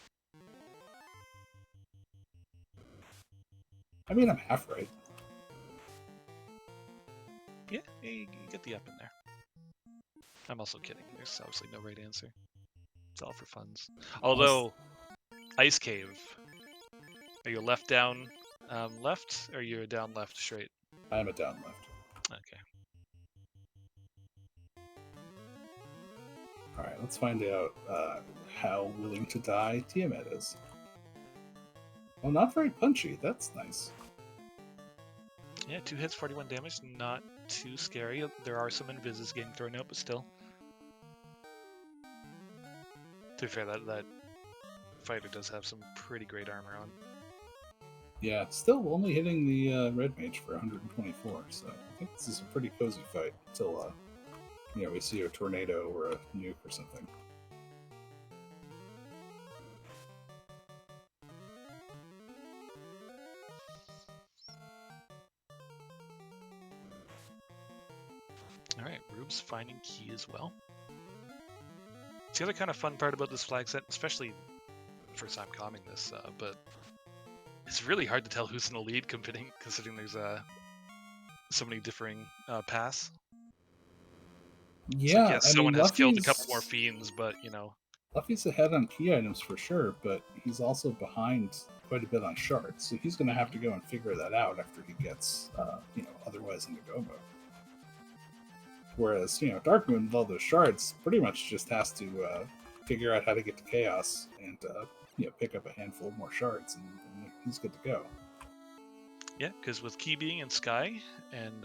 I mean, I'm half right. Yeah, you get the up in there. I'm also kidding. There's obviously no right answer. It's all for funs. Although, Ice Cave. Are you left down left, or are you a down left straight? I'm a down left. Okay. All right, let's find out how willing to die Tiamat is. Oh, not very punchy. That's nice. Yeah, 2 hits, 41 damage. Not too scary. There are some invises getting thrown out, but still. To be fair, that fighter does have some pretty great armor on. Yeah, still only hitting the red mage for 124. So I think this is a pretty cozy fight until we see a tornado or a nuke or something. All right, Rube's finding key as well. It's the other kind of fun part about this flag set, especially first time calming this, but it's really hard to tell who's in the lead considering there's so many differing paths. Yeah, yes, someone has killed a couple more fiends, but Luffy's ahead on key items for sure, but he's also behind quite a bit on shards, so he's going to have to go and figure that out after he gets, otherwise into go mode. Whereas, Darkmoon with all those shards pretty much just has to figure out how to get to Chaos and, pick up a handful more shards, and he's good to go. Yeah, because with Key being in Sky, and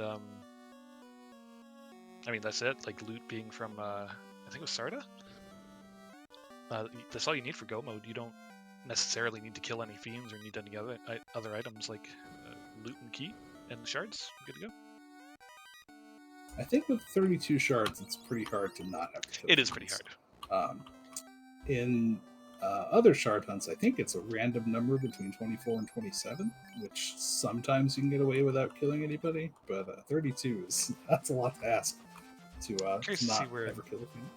I mean, that's it, like loot being from, I think it was Sarda? That's all you need for go mode. You don't necessarily need to kill any fiends or need any other items like loot and key and shards. Good to go. I think with 32 shards, it's pretty hard to not have to kill It is pretty hard. In other shard hunts, I think it's a random number between 24 and 27, which sometimes you can get away without killing anybody, but 32 that's a lot to ask to not ever kill a fiend.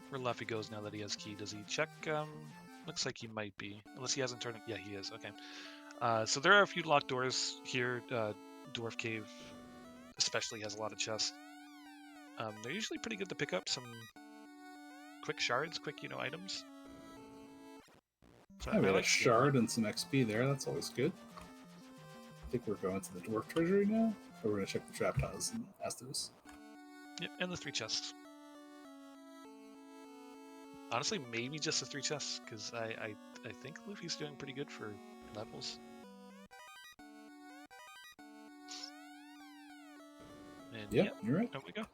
Where Luffy goes now that he has key. Does he check? Looks like he might be, unless he hasn't turned it. Yeah, he is. Okay. So there are a few locked doors here. Dwarf Cave especially has a lot of chests. They're usually pretty good to pick up some quick shards, quick items. So Yeah, we I had a like seeing that. shard and some XP there. That's always good. I think we're going to the dwarf treasury now. Or we're going to check the trap tiles and Astos. Yep, and the 3 chests. Honestly, maybe just the 3 chests, because I think Luffy's doing pretty good for levels. And Yeah, yep, you're right. there we go.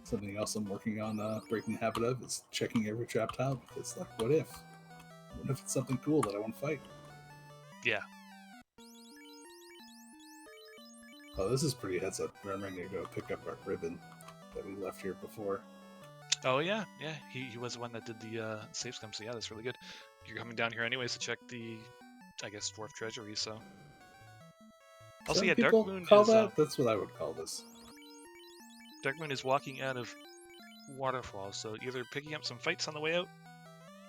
Something else I'm working on breaking the habit of is checking every trap tile because, like, what if? What if it's something cool that I want to fight? Yeah. Oh, this is pretty heads up. Remembering to go pick up our ribbon that we left here before. Oh yeah, yeah. He was the one that did the save scum, so yeah, that's really good. You're coming down here anyways to check the, I guess, dwarf treasury. So also, Some yeah, people call Dark that's what I would call this. Moon is walking out of waterfall. So either picking up some fights on the way out,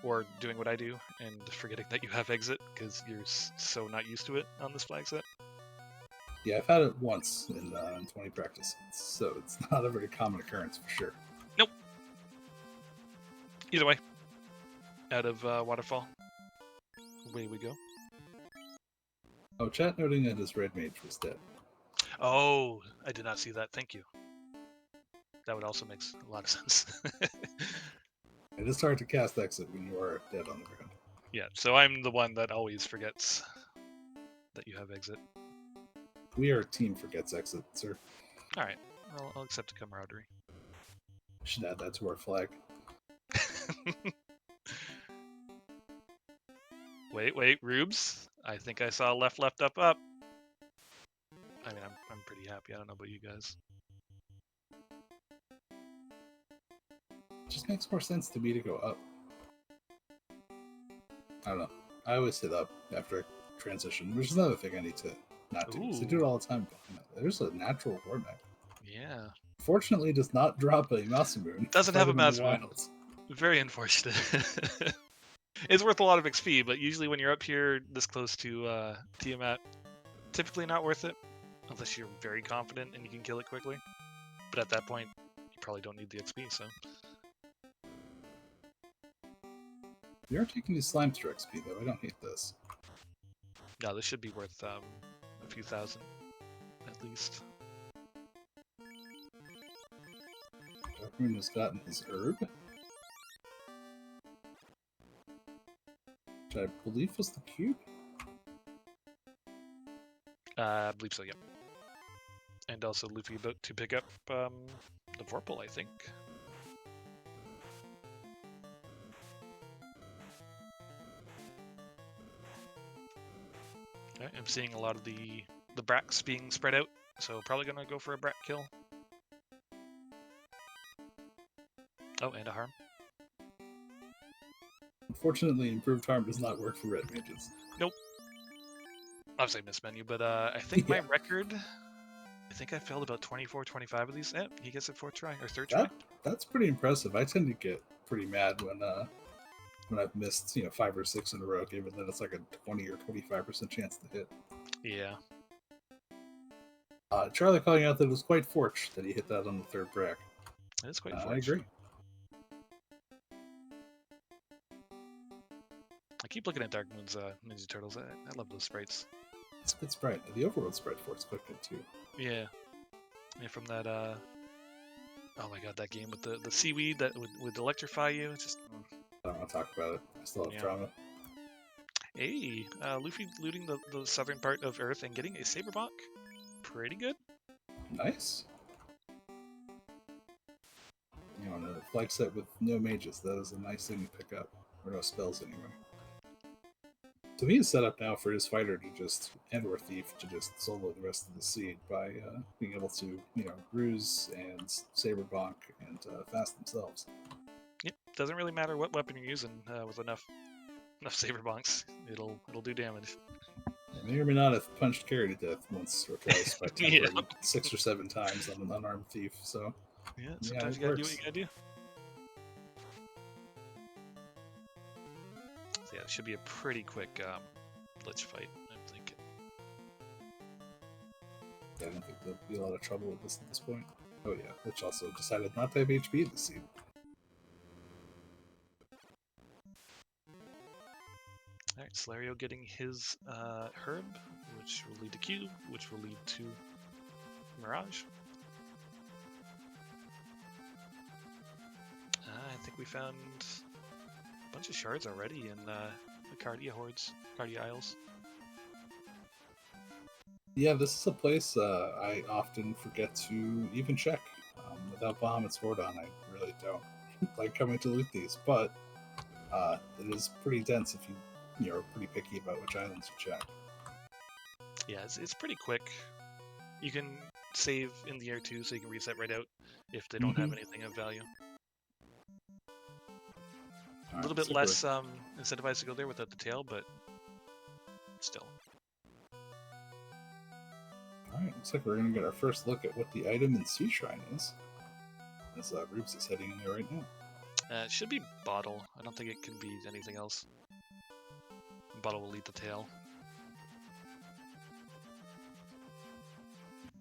or doing what I do and forgetting that you have exit because you're so not used to it on this flag set. Yeah, I've had it once in 20 practice, so it's not a very common occurrence for sure. Nope. Either way, out of waterfall, away we go. Oh, chat noting that his red mage was dead. Oh, I did not see that. Thank you. That would also make a lot of sense. It is hard to cast exit when you are dead on the ground. Yeah, so I'm the one that always forgets that you have exit. We are team forgets exit, sir. Alright, I'll accept a camaraderie. We should add that to our flag. Wait, Rubes? I think I saw left, up. I mean, I'm pretty happy. I don't know about you guys. It just makes more sense to me to go up. I don't know. I always hit up after I transition, which is another thing I need to not do. I do it all the time. There's a natural war mech. Yeah. Fortunately, it does not drop a Masamune. Doesn't have a Masamune. Very unfortunate. It's worth a lot of XP, but usually when you're up here this close to Tiamat, typically not worth it, unless you're very confident and you can kill it quickly. But at that point, you probably don't need the XP, so. We are taking these slimes for XP, though. I don't hate this. No, this should be worth a few thousand, at least. Darkmoon has gotten his herb, which I believe was the cube. I believe so, yep. And also Luffy about to pick up the Vorpal, I think. Okay, I'm seeing a lot of the Bracks being spread out, so probably gonna go for a Brack kill. Oh, and a harm. Unfortunately, improved harm does not work for red mages. Nope. Obviously, I missed menu, but I think my record, I think I failed about 24, 25 of these. Eh, he gets it 4th try, or 3rd try. That's pretty impressive. I tend to get pretty mad when I've missed 5 or 6 in a row, given that it's like a 20 or 25% chance to hit. Yeah. Charlie calling out that it was quite fortunate that he hit that on the 3rd Brack. It is quite I fortunate. agree. I keep looking at Dark Moon's Ninja Turtles. I love those sprites. It's a good sprite. The overworld sprite for it's quite good too. Yeah. Yeah, from that oh my god, that game with the seaweed that would electrify you. It's just I don't want to talk about it. I still have trauma. Hey, Luffy looting the southern part of Earth and getting a Saberbonk. Pretty good. Nice. On a flag set with no mages, that is a nice thing to pick up. Or no spells anyway. So he is set up now for his fighter to just, and or thief, to just solo the rest of the seed by being able to, ruse and Saberbonk and fast themselves. Yep, doesn't really matter what weapon you're using with enough Saberbonks. It'll do damage. I may or may not have punched Carrie to death once or twice by tempering 6 or 7 times on an unarmed thief, so... Yeah, sometimes you gotta do what you gotta do. So yeah, it should be a pretty quick Lich fight, I'm thinking. Yeah, I don't think there'll be a lot of trouble with this at this point. Oh yeah, Lich also decided not to have HP this season. Celerio getting his herb, which will lead to cube, which will lead to Mirage. I think we found a bunch of shards already in the Cardia Hordes, Cardia Isles. Yeah, this is a place I often forget to even check. Without Bahamut's Sword on, I really don't like coming to loot these, but it is pretty dense if you're pretty picky about which islands you check. Yeah, it's pretty quick. You can save in the air too, so you can reset right out if they don't have anything of value. A little bit less incentivized to go there without the tail, but still. Alright, looks like we're going to get our first look at what the item in Sea Shrine is. As Rubes is heading in there right now. It should be Bottle. I don't think it can be anything else. Bottle will lead the tail.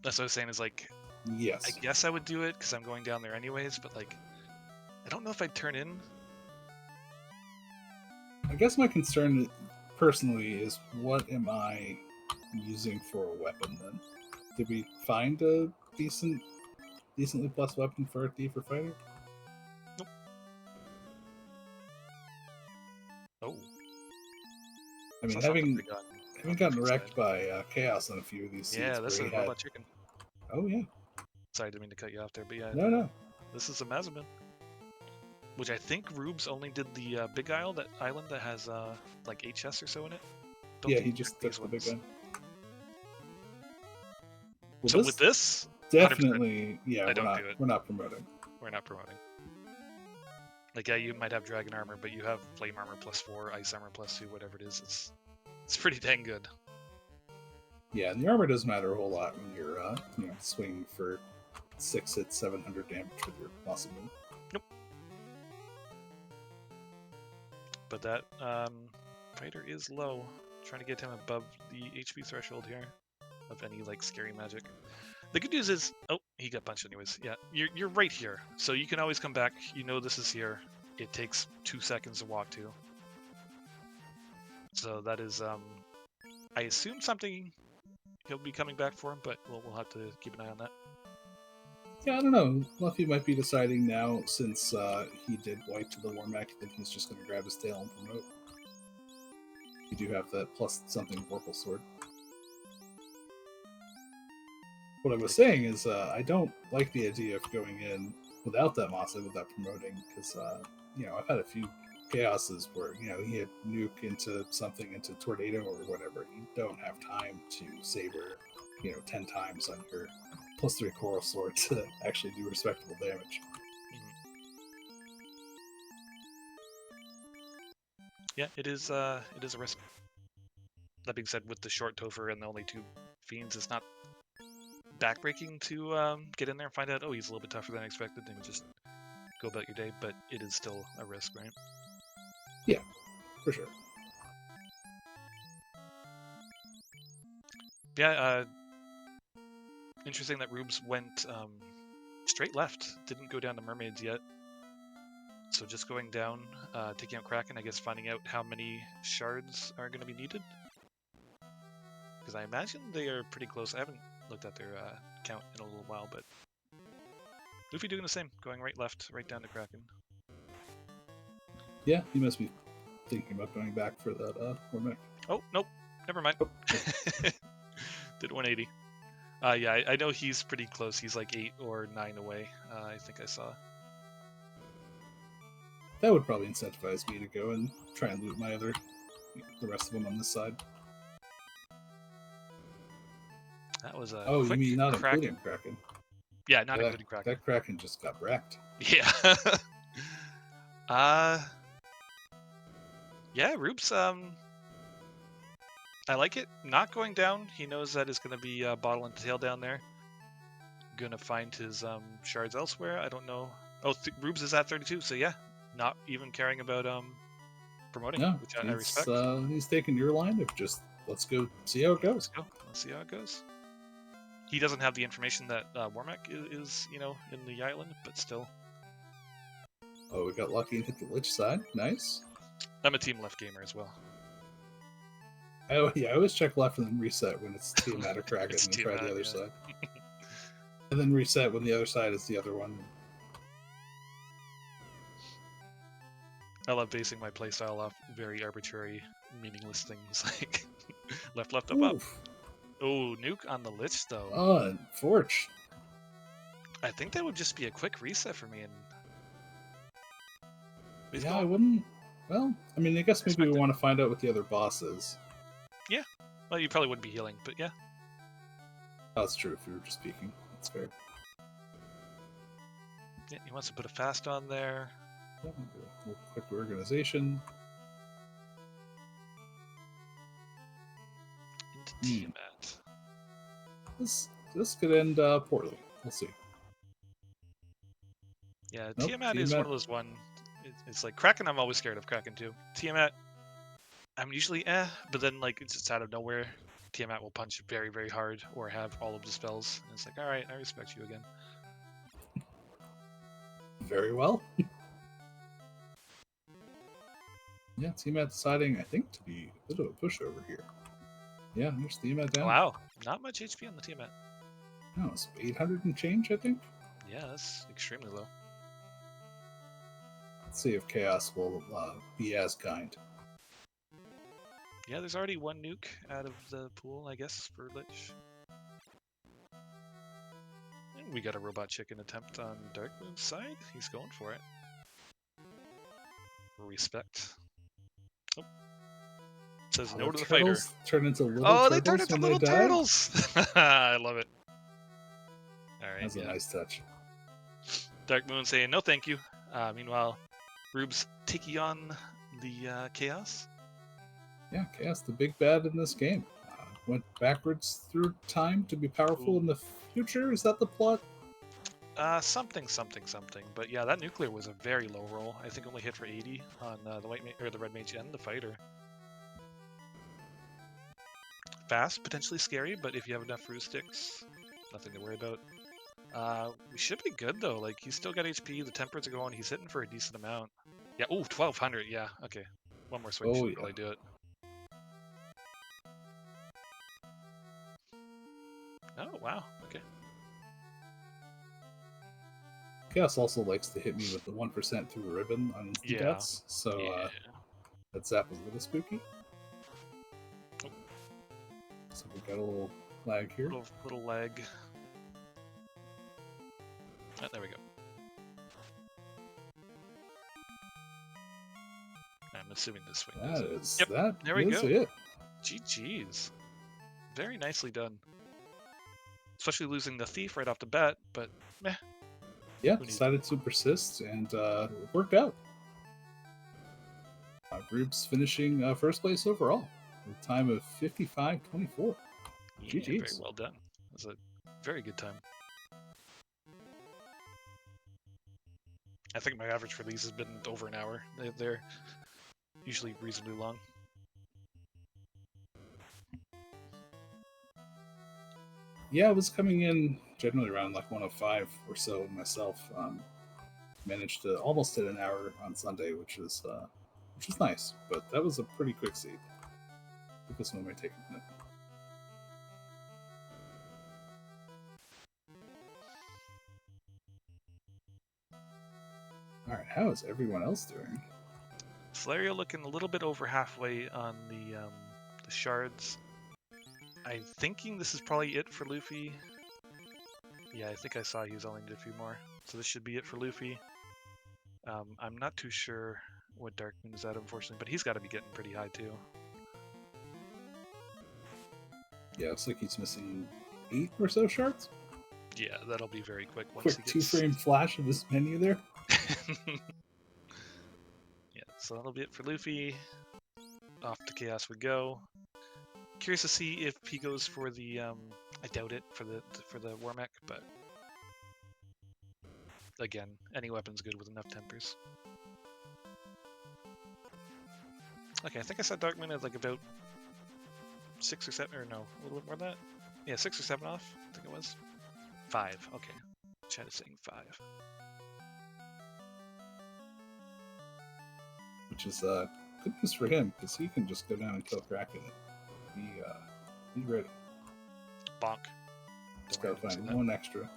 That's what I was saying is like, yes. I guess I would do it because I'm going down there anyways, but like, I don't know if I'd turn in. I guess my concern personally is what am I using for a weapon then? Did we find a decently plus weapon for a thief or fighter? Nope. Oh. I mean, having gotten wrecked by Chaos on a few of these seeds. Yeah, that's a robot chicken. Oh, yeah. Sorry, I didn't mean to cut you off there, but yeah. No. This is a Mazabin. Which I think Rubes only did the big island that has like 8 chests or so in it. Yeah, he just took the big one. Well, so with this, definitely, 100%, yeah, we're not promoting. We're not promoting. Like, yeah, you might have dragon armor, but you have flame armor +4, ice armor +2, whatever it is. It's pretty dang good. Yeah, and the armor does matter a whole lot when you're swinging for 6 hits, 700 damage with your muscle move. Nope. But that fighter is low. Trying to get him above the HP threshold here of any like scary magic. The good news is, oh, he got punched anyways. Yeah, you're right here, so you can always come back. You know this is here. It takes 2 seconds to walk to. So that is, I assume something he'll be coming back for him, but we'll have to keep an eye on that. Yeah, I don't know. Luffy might be deciding now, since he did wipe to the Warmac, that he's just going to grab his tail and promote. You do have that plus something Vorpal Sword. What I was saying is, I don't like the idea of going in without that Masa, without promoting, because, I've had a few chaoses where, he had nuke into something, into tornado or whatever. You don't have time to savor, 10 times on your +3 Coral Sword to actually do respectable damage. Yeah, it is a risk. That being said, with the short Topher and the only 2 fiends, it's not backbreaking to get in there and find out, oh, he's a little bit tougher than I expected, and just go about your day, but it is still a risk, right? Yeah, for sure. Yeah, interesting that Rubes went straight left, didn't go down to Mermaids yet. So just going down, taking out Kraken, I guess finding out how many shards are going to be needed. Because I imagine they are pretty close. I haven't looked at their count in a little while, but Luffy doing the same, going right left, right down to Kraken. Yeah, he must be thinking about going back for that Warmac. Oh, nope, never mind. Oh. Did 180. Yeah, I know he's pretty close. He's like 8 or 9 away, I think I saw. That would probably incentivize me to go and try and loot the rest of them on this side. That was a you quick mean not Kraken. Including Kraken? Yeah, not including Kraken. That Kraken just got wrecked. Yeah. Yeah, Rubes, I like it. Not going down. He knows that it's going to be Bottle and Tail down there. Gonna find his shards elsewhere. I don't know. Oh, Rubes is at 32, so yeah. Not even caring about promoting, which I respect. He's taking your line of just, let's go see how it goes. Let's see how it goes. He doesn't have the information that Warmac is, in the island, but still. Oh, we got lucky and hit the Lich side. Nice. I'm a team left gamer as well. Oh yeah, I always check left and then reset when it's Tiamat or Kraken, It's and try the Tiamat, other yeah. side, and then reset when the other side is the other one. I love basing my playstyle off very arbitrary, meaningless things like left, left, up, up. Oof. Oh, nuke on the Lich though. Forge. I think that would just be a quick reset for me, and he's Yeah, I gone. wouldn't. Well, I mean, I guess maybe we Expect it. want to find out what the other boss is. Yeah. Well, you probably wouldn't be healing, but yeah. That's true. If we were just speaking, that's fair. Yeah, he wants to put a fast on there. Yeah, a little quick organization. Into Hmm. Tiamat. This could end poorly. We'll see. Yeah, Nope, Tiamat is one Tiamat. of those one. It's like Kraken. I'm always scared of Kraken too. Tiamat, I'm usually but then like it's just out of nowhere. Tiamat will punch very, very hard or have all of the spells. And it's like, all right, I respect you again. Very well. Yeah, Tiamat deciding, I think, to be a bit of a pushover here. Yeah, there's Tiamat down. Wow, not much HP on the Tiamat. No, it's 800 and change, I think. Yeah, that's extremely low. Let's see if Chaos will be as kind. Yeah, there's already one nuke out of the pool, I guess, for Lich. And we got a robot chicken attempt on Darkmoon's side. He's going for it. Respect. Oh. Says no to the fighter. Turn into little Oh, turtles they turned into when little they die. turtles! I love it. Alright, That's yeah. a nice touch. Darkmoon saying no thank you. Meanwhile, Rube's taking on the Chaos. Yeah, Chaos, the big bad in this game. Went backwards through time to be powerful in the future. Is that the plot? Something. But yeah, that nuclear was a very low roll. I think only hit for 80 on the the red mage and the fighter. Fast, potentially scary, but if you have enough ruse sticks, nothing to worry about. We should be good though. Like he's still got HP. The tempers are going. He's hitting for a decent amount. Yeah. Ooh, 1200. Yeah. Okay. One more swing should really do it. Oh wow. Okay. Chaos also likes to hit me with the 1% through a ribbon on instant deaths, so that zap was a little spooky. Oh. So we got a little lag here. Little lag. Oh, there we go. I'm assuming this swing does it. Yep. That there we go. It. GG's. Very nicely done. Especially losing the thief right off the bat, but meh. Yeah, decided to persist, and it worked out. Rube's finishing first place overall with a time of 55:24. Yeah, GG's. very well done. That was a very good time. I think my average for these has been over an hour. They're usually reasonably long. Yeah, I was coming in generally around like 105 or so myself. Managed to almost hit an hour on Sunday, which is nice. But that was a pretty quick seed. This one might take a minute. All right, how is everyone else doing? Flario looking a little bit over halfway on the shards. I'm thinking this is probably it for Luffy. Yeah, I think I saw he's only did a few more. So this should be it for Luffy. I'm not too sure what Darkmoon is at, unfortunately, but he's got to be getting pretty high too. Yeah, looks like he's missing 8 or so shards. Yeah, that'll be very quick. Once quick 2-frame flash of this menu there. Yeah, so that'll be it for Luffy. Off to Chaos we go. Curious to see if he goes for the I doubt it for the war mech, but again, any weapon's good with enough tempers. Okay, I think I saw Darkmoon at like about 6 or 7, or no, a little bit more than that. Yeah, 6 or 7 off, I think it was. 5, okay. Chat is saying 5. Which is good news for him, because he can just go down and kill Kraken. be ready. Bonk. Just Don't worry, gotta I didn't see find that. one extra.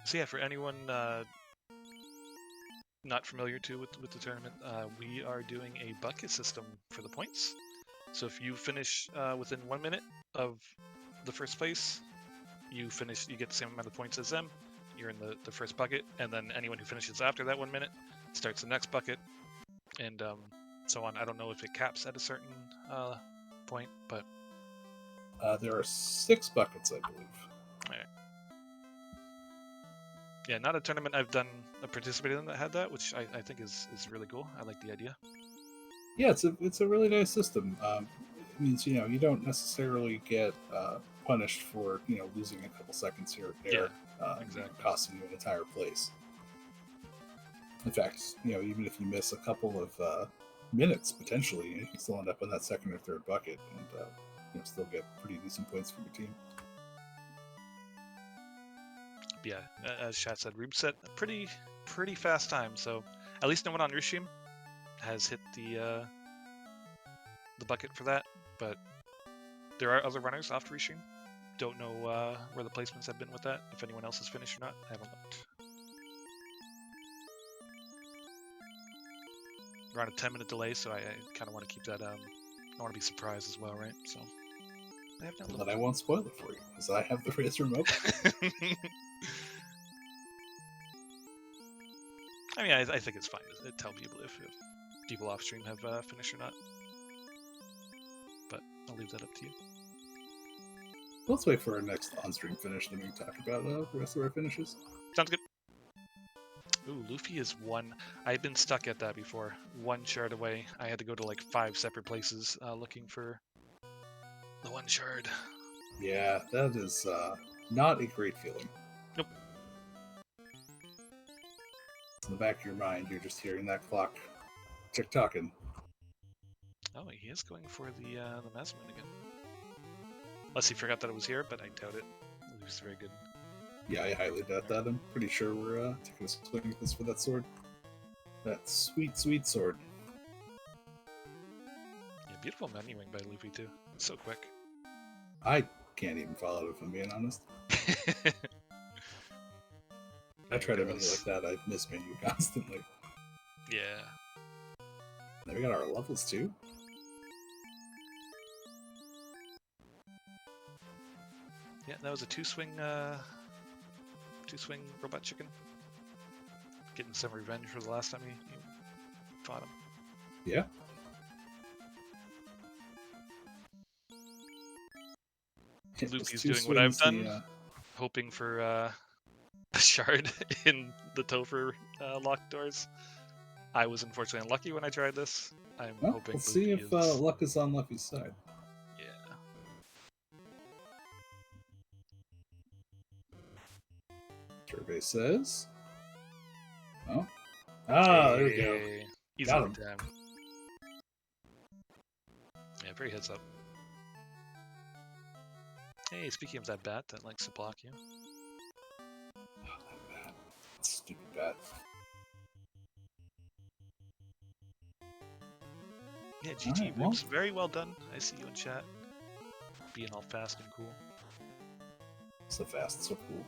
So yeah, for anyone not familiar too with the tournament, we are doing a bucket system for the points. So if you finish within 1 minute of the first place, you get the same amount of points as them. You're in the first bucket, and then anyone who finishes after that 1 minute starts the next bucket, and so on. I don't know if it caps at a certain point, but There are 6 buckets, I believe. alright. Yeah, not a tournament I've participated in that had that, which I think is really cool. I like the idea. Yeah, it's a really nice system. It means you don't necessarily get punished for losing a couple seconds here or there, Exactly. costing you an entire place. In fact, even if you miss a couple of minutes potentially, you can still end up in that second or third bucket and still get pretty decent points for your team. Yeah, as Chat said, Rube set a pretty fast time. So at least no one on your stream has hit the bucket for that. But there are other runners off Restream. Don't know where the placements have been with that. If anyone else has finished or not, I haven't looked. We're on a 10-minute delay, so I kind of want to keep that. I want to be surprised as well, right? So I have not looked. But I won't spoil it for you because I have the race remote. I mean, I think it's fine to tell people if people off stream have finished or not. But I'll leave that up to you. Let's wait for our next on-stream finish, then we can talk about the rest of our finishes. Sounds good. Ooh, Luffy is one. I've been stuck at that before. One shard away. I had to go to like 5 separate places looking for the one shard. Yeah, that is not a great feeling. Nope. In the back of your mind, you're just hearing that clock tick-tocking. Oh, he is going for the Mazman again. Unless he forgot that it was here, but I doubt it. Luffy's very good. Yeah, I highly doubt that. I'm pretty sure we're taking a swing at this for that sword. That sweet, sweet sword. Yeah, beautiful menuing by Luffy too. So quick. I can't even follow it if I'm being honest. I try to menu like that, I miss menu constantly. Yeah. Then we got our levels too. Yeah, that was a two-swing robot chicken. Getting some revenge for the last time you fought him. Yeah. Luffy's doing what I've done, hoping for a shard in the Topher locked doors. I was unfortunately unlucky when I tried this. I'm hoping. Let's see if luck is on Luffy's side. Yeah. Survey says. Oh. Ah, there we go. Easy one time. Yeah, very heads up. Hey, speaking of that bat that likes to block you. Oh, that bat. Stupid bat. Yeah, GG Rubes, very well done. I see you in chat. Being all fast and cool. So fast, so cool.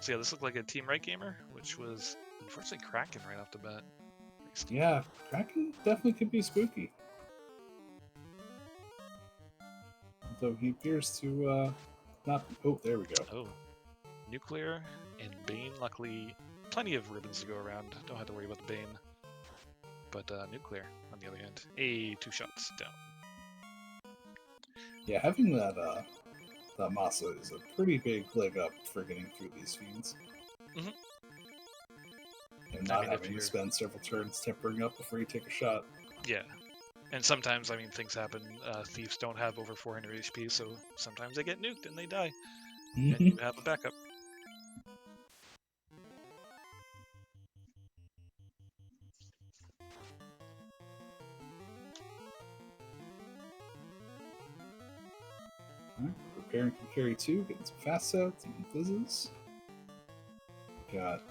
So yeah, this looked like a Team Right gamer, which was unfortunately Kraken right off the bat. Yeah, Kraken definitely could be spooky. Though he appears to not. Oh, there we go. Oh, Nuclear and Bane. Luckily, plenty of ribbons to go around. Don't have to worry about the Bane. But Nuclear, on the other hand, 2 shots down. Yeah, having that Masa is a pretty big leg up for getting through these fiends. Mm-hmm. And not having to spend several turns tempering up before you take a shot. Yeah. And sometimes, I mean, things happen. Thieves don't have over 400 HP, so sometimes they get nuked and they die. And you have a backup. Alright, preparing for carry 2, getting some fast sets and fizzes. Got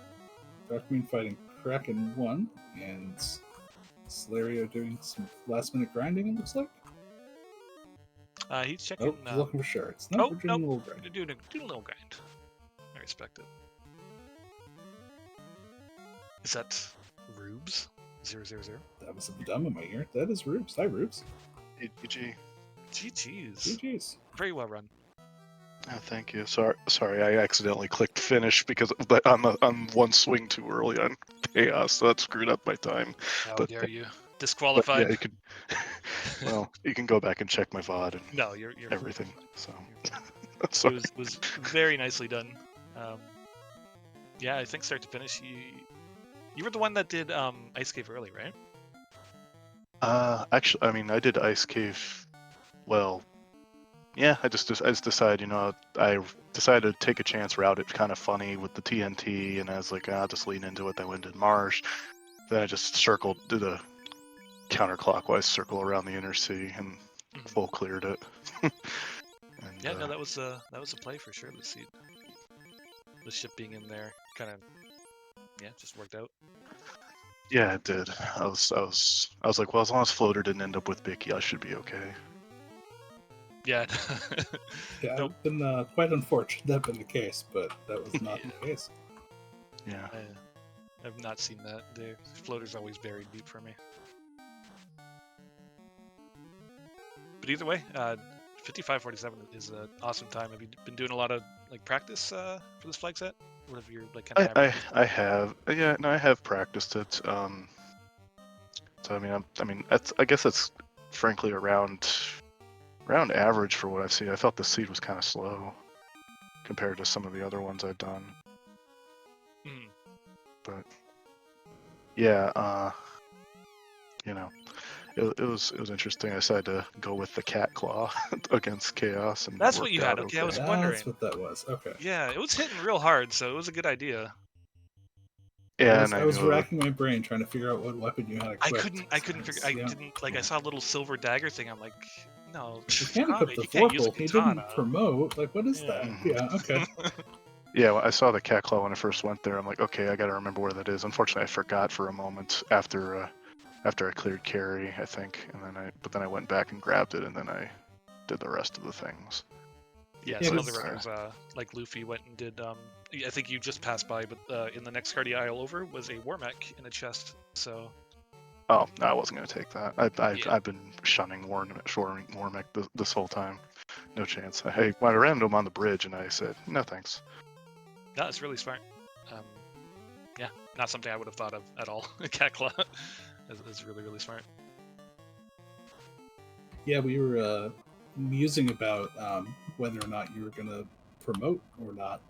Dark Queen fighting Kraken 1, and Slario doing some last minute grinding, it looks like. He's checking. Oh, he's looking for shards. No, we're doing a little grind. Doing a little grind. I respect it. Is that Rubes 000? That was a dumb in my ear. That is Rubes. Hi, Rubes. GG. GG's. GG's. Very well run. Oh, thank you. Sorry, I accidentally clicked finish because I'm one swing too early on chaos, so that screwed up my time. How dare you? But Disqualified. yeah, you could. Well, you can go back and check my VOD and No, you're everything. fine. So It was very nicely done. Yeah, I think start to finish, you were the one that did Ice Cave early, right? actually, I mean, I did Ice Cave. Well, yeah, I just decided, I decided to take a chance route. It's kind of funny with the TNT, and I was like, I'll just lean into it. Then I went to Marsh. Then I just did a counterclockwise circle around the inner sea and full cleared it. And, Yeah, no, that was a play for sure. The ship being in there kind of, just worked out. Yeah, it did. I was like, well, as long as Floater didn't end up with Bicky, I should be okay. Yeah. Yeah, Nope. I've been quite unfortunate that been the case, but that was not the case. Yeah. I've not seen that. The Floater's always buried deep for me. But either way, 55:47 is an awesome time. Have you been doing a lot of practice for this flag set? What have your kind of I have. Yeah, no, I have practiced it. So I guess it's frankly around average for what I've seen. I felt the seed was kind of slow compared to some of the other ones I've done. But yeah, it was interesting. I decided to go with the cat claw against chaos, and That's it what you worked had. out Okay, I was wondering. That's what that was. Okay. Yeah, it was hitting real hard, so it was a good idea. Yeah, I was racking my brain trying to figure out what weapon you had equipped. I couldn't figure. I didn't I saw a little silver dagger thing. I'm like, no, You can't equip the you can't use a Vorpal. He katana. didn't promote. Like, what is that? Yeah. Okay. Yeah, I saw the cat claw when I first went there. I'm like, okay, I got to remember where that is. Unfortunately, I forgot for a moment after I cleared carry, I think, and then I went back and grabbed it, and then I did the rest of the things. Yeah, some of the runners, like Luffy, went and did. I think you just passed by, but in the next cardi aisle over was a war mech in a chest. So. Oh, no, I wasn't gonna take that. I've been shunning war mech this whole time. No chance. I ran into him on the bridge, and I said, no thanks. No, it's really smart. Yeah, not something I would have thought of at all. Cat claw is really, really smart. Yeah, we were musing about whether or not you were going to promote or not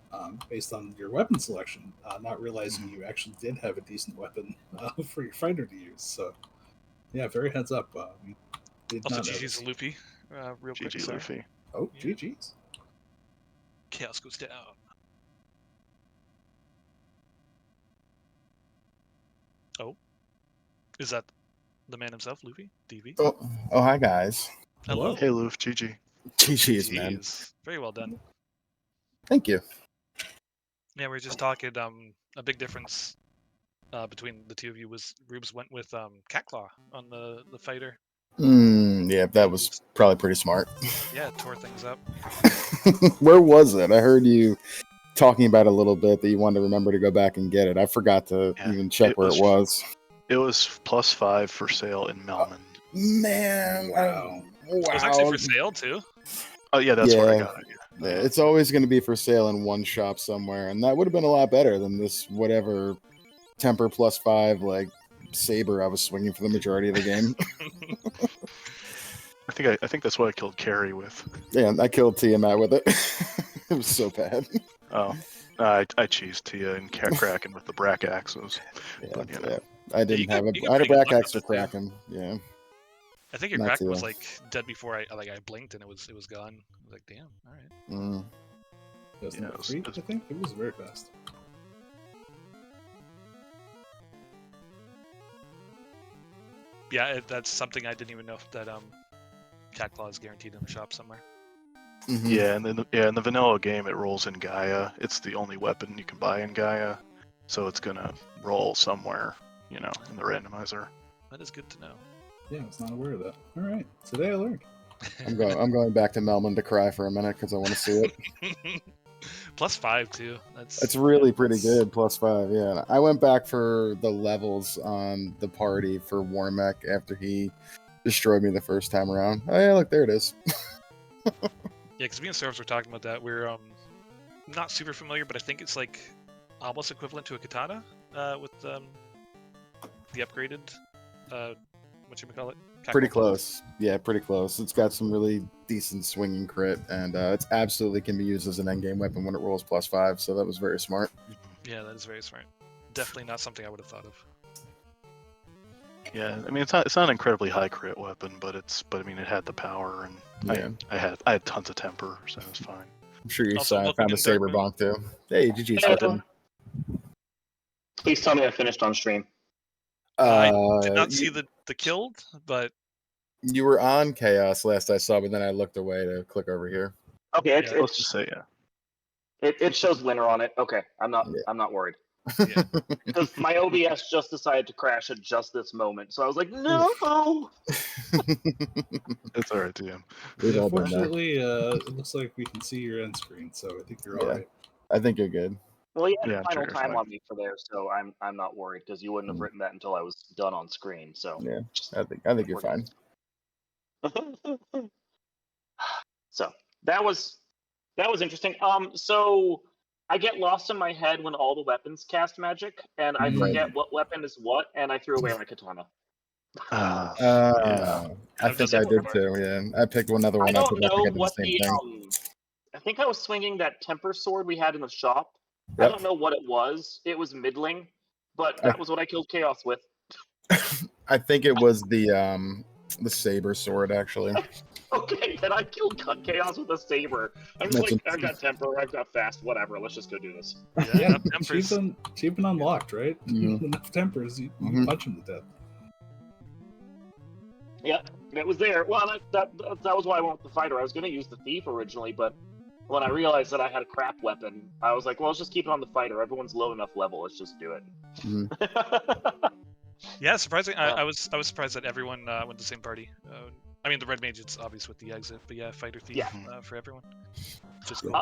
based on your weapon selection, not realizing you actually did have a decent weapon for your fighter to use. So, yeah, very heads up. We did also, not GG's Luffy, real quick. GG Luffy. Oh, yeah. GG's. Chaos goes down. Oh, is that the man himself, Luffy? DV? Oh, hi guys. Hello. Hey, Luffy. GG. GG's, man. Very well done. Thank you. Yeah, we were just talking. A big difference between the two of you was Rubes went with Cat Claw on the fighter. Yeah, that was probably pretty smart. Yeah, it tore things up. Where was it? I heard you talking about it a little bit that you wanted to remember to go back and get it. I forgot to even check where it was. It was +5 for sale in Melman. Man, wow. It was actually for sale too. Oh yeah, that's where I got it. Yeah, it's always going to be for sale in one shop somewhere, and that would have been a lot better than this whatever temper +5 like saber I was swinging for the majority of the game. I think that's what I killed Carrie with. Yeah, I killed Tiamat with it. It was so bad. Oh, I cheesed Tia and Kraken with the Brack axes. Yeah, but, yeah. I didn't have I had a Brack axe for Kraken. Yeah. I think your Kraken was dead before I blinked and it was gone. I was like, damn, all right. It was number 3, I think. It was very fast. Yeah, that's something I didn't even know that Cat Claw is guaranteed in the shop somewhere. Yeah, and then in the vanilla game it rolls in Gaia. It's the only weapon you can buy in Gaia. so it's gonna roll somewhere, in the randomizer. That is good to know. Yeah, I was not aware of that. All right, today I learned. I'm going back to Melbourne to cry for a minute because I want to see it. +5 too. It's really pretty good. +5, yeah. I went back for the levels on the party for Warmech after he destroyed me the first time around. Oh yeah, look, there it is. Yeah, because me and Serves were talking about that. We're not super familiar, but I think it's like almost equivalent to a katana with the upgraded whatchamacallit? Pretty close. Yeah, pretty close. It's got some really decent swinging crit, and it's absolutely can be used as an endgame weapon when it rolls +5, so that was very smart. Yeah, that is very smart. Definitely not something I would have thought of. Yeah, I mean, it's not an incredibly high crit weapon, but I mean, it had the power, and Yeah. I had tons of temper, so it was fine. I'm sure you Also, saw I welcome found the in, Dark saber Moon. bonk too. Hey, GG, Hey, Sept. Please tell me I finished on stream. I did not see the killed, but You were on Chaos last I saw, but then I looked away to click over here. Okay, Yeah. Let's just say, yeah. it shows winner on it. Okay, I'm not worried. yeah. Because my OBS just decided to crash at just this moment, so I was like, no. It's alright, DM. We've all been there. Fortunately, it looks like we can see your end screen, so I think you're all Yeah. right. I think you're good. Well, you had Yeah, a I'm final sure you're time fine. on me for there, so I'm not worried because you wouldn't have written that until I was done on screen. So Yeah, I think you're fine. So that was interesting. So I get lost in my head when all the weapons cast magic, and I Right. forget what weapon is what, and I threw away my katana. Yeah. I I've think done I that did before. too. Yeah, I picked another I one. don't I know think I did what the same thing. I think I was swinging that temper sword we had in the shop. Yep. I don't know what it was. It was middling, but that was what I killed Chaos with. I think it was the saber sword actually. Okay, then I killed Chaos with a saber. I'm just That's like, I've got temper, I've got fast, whatever. Let's just go do this. Yeah, enough tempers. achievement unlocked, right? Mhm. Enough tempers, you Mhm. punch him to death. Yep, it was there. Well, that was why I went with the fighter. I was going to use the thief originally, but when I realized that I had a crap weapon, I was like, well, let's just keep it on the fighter. Everyone's low enough level. Let's just do it. Mhm. Yeah, surprising. I was surprised that everyone went to the same party. I mean, the red mage, it's obvious with the exit, but yeah, fighter thief Yeah. for everyone. Just cool.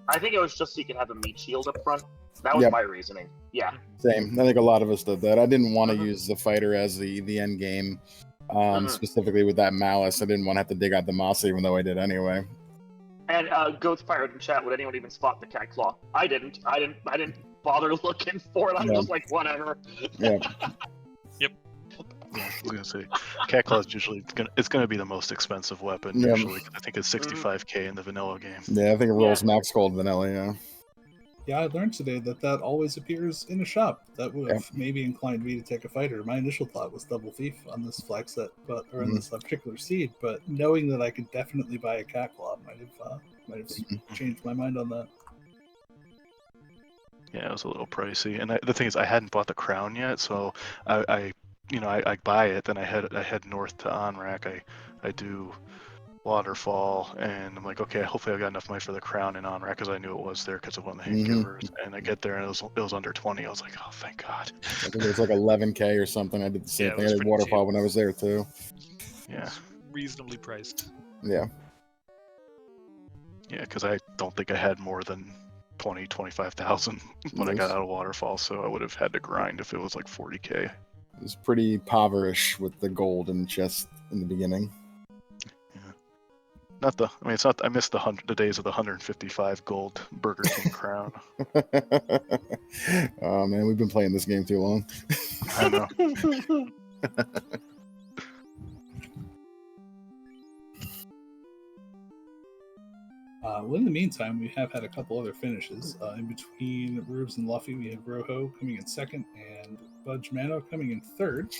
I think it was just so you could have a meat shield up front. That was Yep. my reasoning. Yeah. Same. I think a lot of us did that. I didn't want to use the fighter as the end game, specifically with that malice. I didn't want to have to dig out the mouse, even though I did anyway. And Goat's Pirate in chat, would anyone even spot the cat claw? I didn't bother looking for it. I'm Yeah. just like, whatever. Yeah. Yeah, I was gonna say, Cat Claw is usually gonna be the most expensive weapon. Yeah. Usually, I think it's 65k in the vanilla game. Yeah, I think it rolls max gold vanilla. Yeah. Yeah, I learned today that always appears in a shop. That would have maybe inclined me to take a fighter. My initial thought was double thief on this flag set, or on this particular seed. But knowing that I could definitely buy a cat claw might have changed my mind on that. Yeah, it was a little pricey, and the thing is, I hadn't bought the crown yet, so I buy it, then I head north to Onrak. I do Waterfall, and I'm like, okay, hopefully I got enough money for the crown in Onrak because I knew it was there because of one of the hate givers. And I get there and it was under 20. I was like, oh, thank God. I think it was like 11k or something. I did the same Yeah, it thing. I was did pretty waterfall cheap. when I was there too. Yeah, Reasonably priced. Yeah. yeah, because I don't think I had more than 25,000 when I got out of Waterfall, so I would have had to grind if it was like 40k. It was pretty impoverish with the gold and chest in the beginning. It's not. I missed the days of the 155 gold Burger King crown. Oh man, we've been playing this game too long. I know. Well, in the meantime, we have had a couple other finishes. In between Rubes and Luffy, we have Rojo coming in second and Budge Mano coming in third.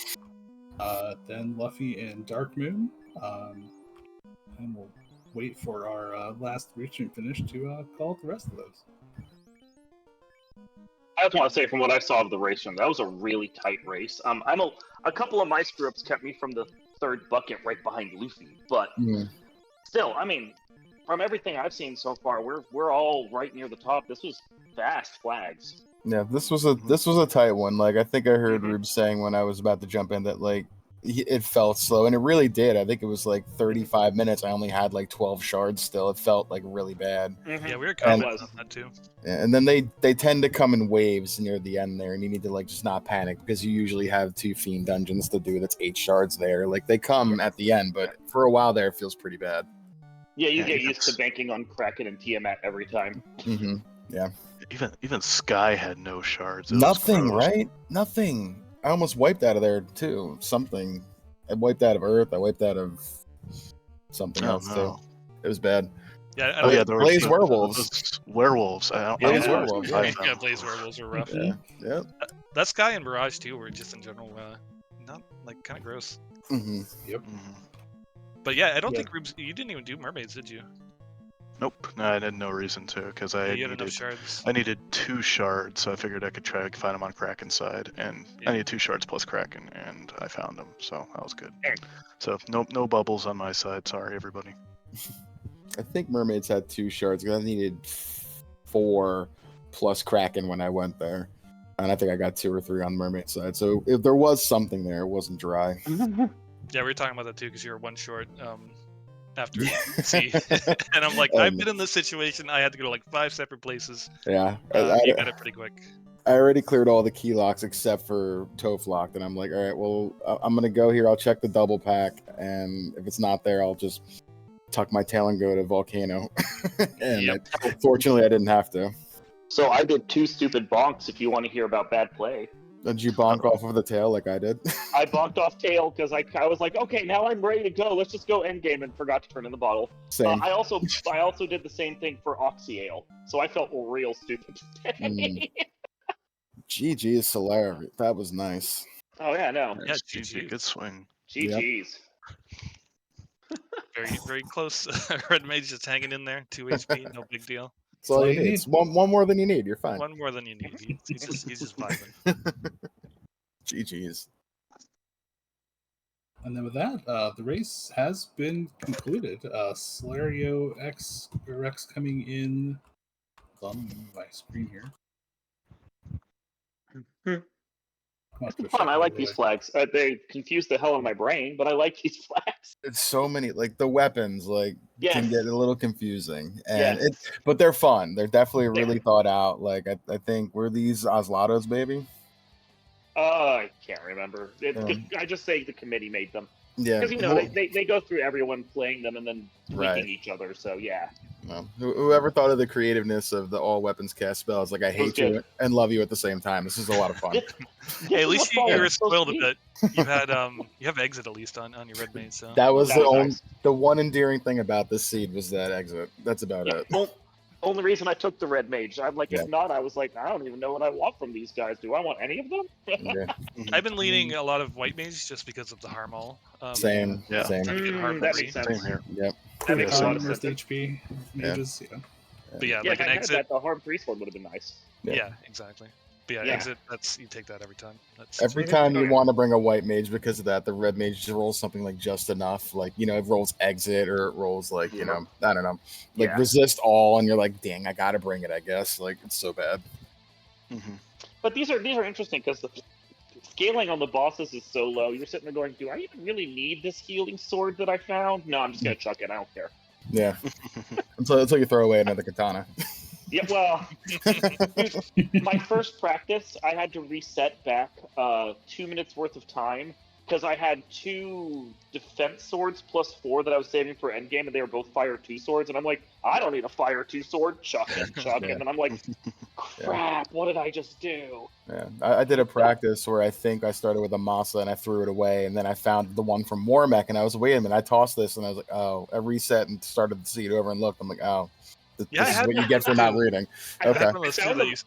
Then Luffy and Dark Moon. And we'll wait for our last region finish to call it the rest of those. I just want to say, from what I saw of the race room, that was a really tight race. A couple of my screw-ups kept me from the third bucket right behind Luffy, but still, I mean, from everything I've seen so far, we're all right near the top. This was fast flags. Yeah, this was a tight one. Like I think I heard Mhm. Rube saying when I was about to jump in that like it felt slow, and it really did. I think it was like 35 minutes. I only had like 12 shards still. It felt like really bad. Mhm. Yeah, we were It commenting was. on that too. Yeah, and then they tend to come in waves near the end there, and you need to like just not panic because you usually have 2 fiend dungeons to do. That's 8 shards there. Like they come at the end, but for a while there, it feels pretty bad. Yeah, you Yeah, get even used to banking on Kraken and Tiamat every time. Mm-hmm. even Sky had no shards. It was Nothing, gross. right? Nothing. I almost wiped out of there too. Something. I wiped out of Earth. I wiped out of something Oh else too. no. It was bad. Yeah, I Oh don't yeah, think there Blaze was werewolves. those werewolves. I don't Blaze know why werewolves, I yeah. found yeah, them. Blaze werewolves are rough. Yeah. Yep. That Sky and Mirage too were just in general not like kind of gross. Mm-hmm. Mhm. But yeah, I don't Yeah. think Rubes, you didn't even do mermaids, did you? Nope. No, I had no reason to because Yeah, you had enough needed shards. I needed 2 shards, so I figured I could try to find them on Kraken side, and Yeah. I needed 2 shards plus Kraken, and I found them, so that was good. Hey. So no bubbles on my side. Sorry, everybody. I think mermaids had 2 shards because I needed 4 plus Kraken when I went there, and I think I got 2 or 3 on the mermaid side. So if there was something there, it wasn't dry. Yeah, we were talking about that too because you were one short after Yeah. C, and I'm like, And- I've been in this situation. I had to go to like 5 separate places. Yeah, You got it pretty quick. I already cleared all the key locks except for Toph locked, and I'm like, all right, well, I'm gonna go here. I'll check the double pack, and if it's not there, I'll just tuck my tail and go to Volcano. And Yep. fortunately, I didn't have to. So I did 2 stupid bonks if you want to hear about bad play. Did you bonk off of the tail like I did? I bonked off tail because I was like, okay, now I'm ready to go. Let's just go end game, and forgot to turn in the bottle. Same. I also did the same thing for Oxy Ale, so I felt real stupid. GG is Solari. That was nice. Oh yeah, no. Yeah, Nice, GG, GG. good swing. GG's. Very, very close. Red Mage just hanging in there. 2 HP, no big deal. That's all you need. It's one more than you need. You're fine. One more than you need. He's just vibing. GG's. And then with that, the race has been concluded. Solario X or Rex coming in on my screen here. It's been fun. I like these flags. They confuse the hell out of my brain, but I like these flags. It's so many, like the weapons, like Yes. can get a little confusing, and Yes. but they're fun. They're definitely really thought out. Like I think were these Oslatos, baby? I can't remember. Yeah. I just say the committee made them. Yeah, Because, you know, they go through everyone playing them and then tweaking Right. each other, so yeah. well, whoever thought of the creativeness of the all weapons cast spells, like I hate good. you and love you at the same time. This is a lot of fun. Hey, at least you This is were what fall spoiled a is supposed bit. You had you have exit at least on your Red Mage, so That was That was nice. the one endearing thing about this seed was that exit. That's about Yeah, it. only reason I took the red mage. I'm like, Yeah. if not, I was like, I don't even know what I want from these guys. Do I want any of them? Yeah, I've been leaning a lot of White Mage just because of the Harmal. same, Yeah. same. Trying to get hard That free. makes sense. Same here. Yep. That makes a lot of Most sense. HP mages, yeah. But yeah, Yeah, like if an I had exit. that, the harm priest one would have been nice. Yeah, exactly. But yeah, Yeah. exit. That's you take that every time. That's Every Mhm. time you Okay. want to bring a white mage because of that, the red mage just rolls something like just enough. Like, you know, it rolls exit or it rolls like, you know, I don't know, like Yeah. resist all, and you're like, dang, I gotta bring it, I guess. Like, it's so bad. Mhm. But these are interesting because the scaling on the bosses is so low. You're sitting there going, do I even really need this healing sword that I found? No, I'm just gonna chuck it. I don't care. Yeah. until you throw away another katana. Yeah, well, my first practice, I had to reset back 2 minutes worth of time because I had 2 defense swords plus 4 that I was saving for endgame, and they were both fire 2 swords. And I'm like, I don't need a fire 2 sword. Chuck it, chuck it. Yeah. And I'm like, crap, what did I just do? Yeah. I did a practice where I think I started with a Masa and I threw it away, and then I found the one from Warmech, and I was, wait a minute, I tossed this, and I was like, oh, I reset and started to see it over and looked. I'm like, oh, Yeah, I this is had what you that get for not reading. I Okay. That's one of those That things was that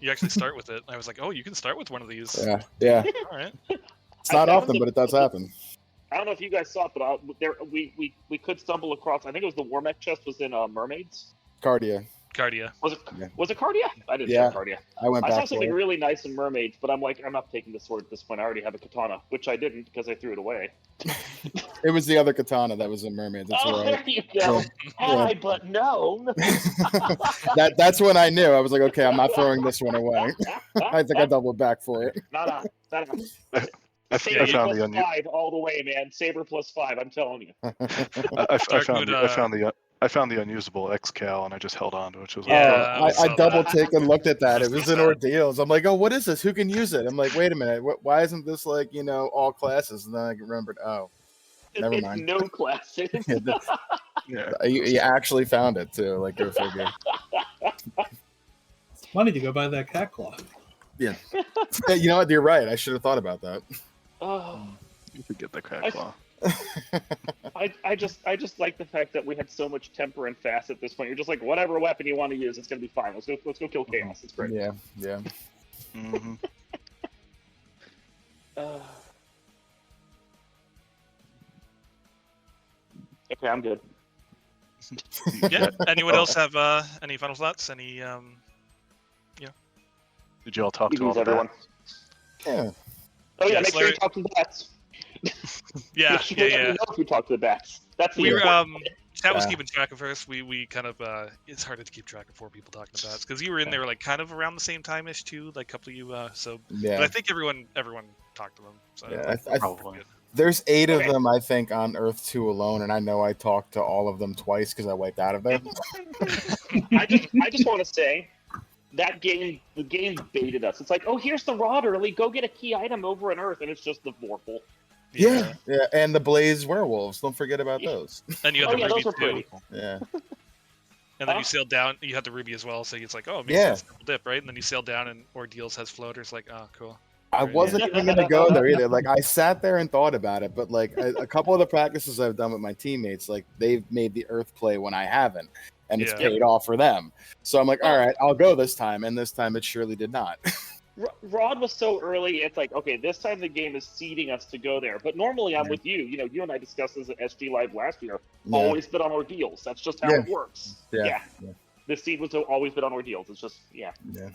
you actually start with it. I was like, oh, you can start with one of these. Yeah. Yeah. All right. It's not I found often, the- but it does happen. I don't know if you guys saw it, but we could stumble across. I think it was the Warmech chest was in Mermaids. Cardia. Cardia. Was it Cardia? I didn't Yeah. see Cardia. I went I back saw for something it. really nice in Mermaids, but I'm like, I'm not taking the sword at this point. I already have a katana, which I didn't because I threw it away. It was the other katana that was in Mermaids. That's Oh, right. there you go. Had Yeah. I but known. That's when I knew. I was like, okay, I'm not throwing this one away. I think I doubled back for it. Nah. I Saber found plus the unu- 5 all the way, man. Saber plus 5. I'm telling you. I found the unusable X-Cal and I just held on to it, which was Yeah, Oh, I I saw double that. take and looked at that. It Just was so in sad. ordeals. I'm like, oh, what is this? Who can use it? I'm like, wait a minute. Why isn't this like, all classes? And then I remembered, oh, never It's mind. no classes. yeah. You actually found it too. Like, go figure. It's money to go buy that cat claw. Yeah, you know what? You're right. I should have thought about that. Oh, You could get the crack claw. I just like the fact that we had so much temper and fast at this point. You're just like, whatever weapon you want to use, it's gonna be fine. Let's go kill chaos. It's great. Yeah. Mm-hmm. Okay, I'm good. Yeah. Anyone else have any final thoughts? Any Did you all talk to all EVs, the everyone. bats? Yeah. Oh yeah, Yeah, make sure you talk to the bats. Yeah, Make sure you let me yeah. know if you talk to the bats. That's the We were important Chat was Yeah. keeping track of us. We kind of it's harder to keep track of 4 people talking about because you were in there like kind of around the same time ish too, like a couple of you. So, but I Yeah. think everyone talked to them. So Yeah, I Probably. there's 8 Okay. of them, I think, on Earth 2 alone, and I know I talked to all of them twice because I wiped out of there. I just want to say that the game baited us. It's like, oh, here's the rod early. Go get a key item over on Earth, and it's just the Vorpal. Yeah, and the Blaze werewolves. Don't forget about those. And you had Oh the yeah, ruby those were too. pretty. Yeah, And then Huh? you sailed down. You had the ruby as well, so it's like, oh, it makes Yeah. sense to double dip, right? And then you sailed down, and Ordeals has floaters. Like, oh, cool. I Right. wasn't even gonna go there either. Like, I sat there and thought about it, but like a couple of the practices I've done with my teammates, like they've made the Earth play when I haven't, and it's Yeah. paid off for them. So I'm like, all right, I'll go this time, and this time it surely did not. Rod was so early. It's like, okay, this time the game is seeding us to go there. But normally I'm Yeah. with you. You know, you and I discussed this at SG Live last year. Yeah. Always been on Ordeals. That's just how Yeah. it works. Yeah. This seed was always been on Ordeals. It's just, yeah. Yeah.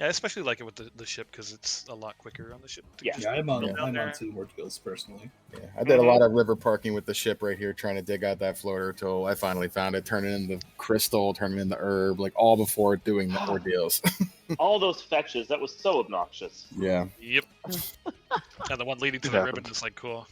I especially like it with the ship because it's a lot quicker on the ship. to Yeah. just Yeah, I'm on, build down I'm there. on 2 ordeals personally. Yeah, I did a lot of river parking with the ship right here, trying to dig out that floater till I finally found it, turn it into crystal, turn it into herb, like all before doing the ordeals. All those fetches. That was so obnoxious. Yeah, Yep. And the one leading to It the happened. ribbon is like cool.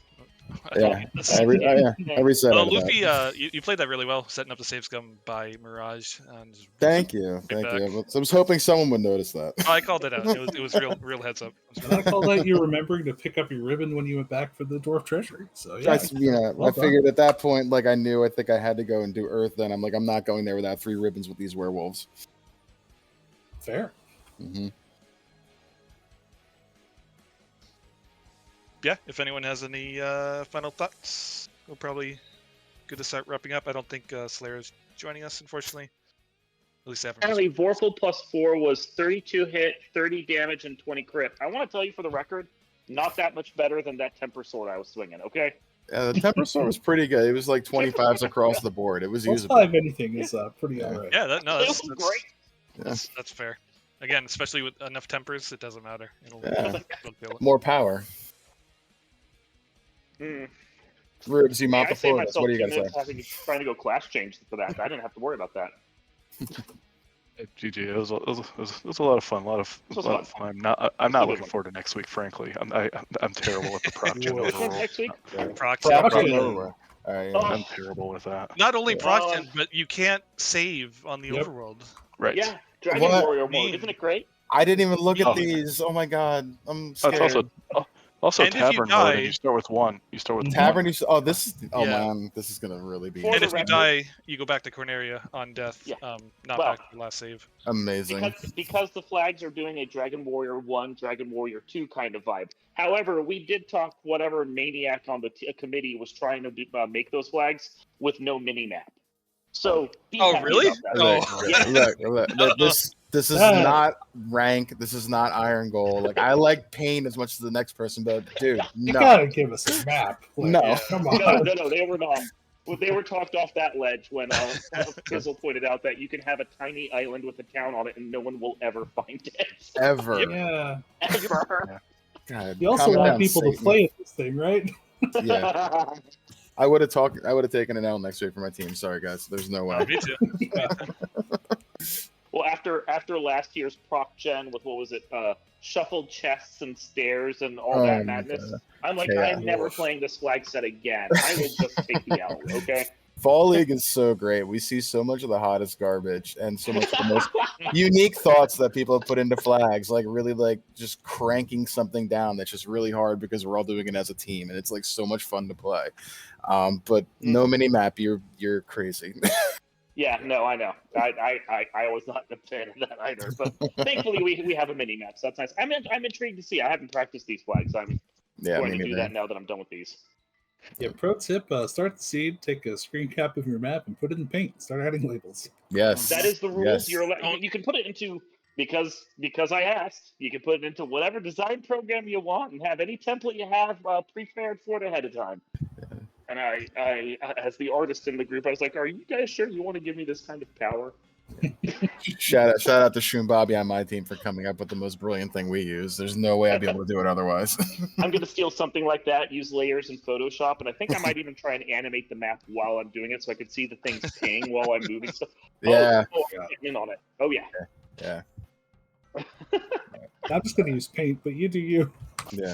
yeah. This- I reset Oh, out of that. Luffy, you played that really well, setting up the save scum by Mirage. And just- Thank you. back. I was hoping someone would notice that. Oh, I called it out. It was real heads up. And I called out you remembering to pick up your ribbon when you went back for the dwarf treasury. So yeah, I well done. figured at that point, like I knew, I think I had to go and do Earth. Then I'm like, I'm not going there without 3 ribbons with these werewolves. Fair. Hmm. Yeah, if anyone has any final thoughts, we'll probably good to start wrapping up. I don't think Slayer is joining us, unfortunately. At least I haven't. Apparently, Vorpal plus 4 was 32 hit, 30 damage, and 20 crit. I want to tell you for the record, not that much better than that Temper Sword I was swinging, okay? The Temper Sword was pretty good. It was like 25s across the board. It was Plus usable. 5 anything is pretty Yeah. alright. Yeah, no, It was great. that's fair. Again, especially with enough tempers, it doesn't matter. It'll kill it. More power. Mm. Rubes, you Hey, mop I the saved floor. myself What do you 2 got to say? minutes trying to go class change for that. I didn't have to worry about that. GG, it was a lot of fun. A lot of fun. I'm not looking forward to next week, frankly. I'm terrible with the prop gen Whoa. overall. Next week? Proxy. Proc- Proc- Yeah. All right, yeah. Oh. I'm terrible with that. Not only Yeah. proxy, but you can't save on the Yep. overworld. Right. Yeah, Dragon What? Warrior mode. Mean. Isn't it great? I didn't even look at Oh. these. Oh my god, I'm It's scared. also And if you tavern mode, die- and you start with 1. You start with Mhm. Tavern. This is. Oh Yeah. man, this is gonna really be For And the if you record- die, you go back to Corneria on death. Yeah. Not Well- back to the last save. amazing. Because the flags are doing a Dragon Warrior 1, Dragon Warrior 2 kind of vibe. However, we did talk whatever maniac on the committee was trying to make those flags with no mini map. So be Oh, happy really? about that. Oh. Look, this is not rank. This is not iron gold. Like I like pain as much as the next person, but dude, You no. gotta give us a map. Like, No. Come on. No, they were not. Well, they were talked off that ledge when Fizzle pointed out that you can have a tiny island with a town on it and no one will ever find it. Ever. Yeah. Ever. God, You also calm want down, people to Satan. play at this thing, right? Yeah. I would have taken an L next week for my team. Sorry, guys. There's no way. Oh, me too. Yeah. Well, after last year's proc gen with what was it, shuffled chests and stairs and all Oh that my madness, God. I'm like, Chaos. I'm never playing this flag set again. I will just take the L, okay? Fall League is so great. We see so much of the hottest garbage and so much of the most unique thoughts that people have put into flags, like really like just cranking something down that's just really hard because we're all doing it as a team, and it's like so much fun to play. But no mini map, you're crazy. Yeah, no, I know. I was not a fan of that either. But thankfully, we have a mini map, so that's nice. I'm intrigued to see. I haven't practiced these flags. I'm Yeah, going me to do neither. that now that I'm done with these. Yeah, pro tip, start the seed, take a screen cap of your map and put it in paint. Start adding labels. Yes. That is the rules. Yes. You're you can put it into because I asked. You can put it into whatever design program you want and have any template you have prepared for it ahead of time. And I, as the artist in the group, I was like, "Are you guys sure you want to give me this kind of power?" Shout out to Shun Bobby on my team for coming up with the most brilliant thing we use. There's no way I'd be able to do it otherwise. I'm going to steal something like that, use layers in Photoshop, and I think I might even try and animate the map while I'm doing it so I can see the things ping while I'm moving stuff. Yeah. Oh, I'm getting in on it. Oh, yeah. Yeah. I'm just going to use paint, but you do you. Yeah.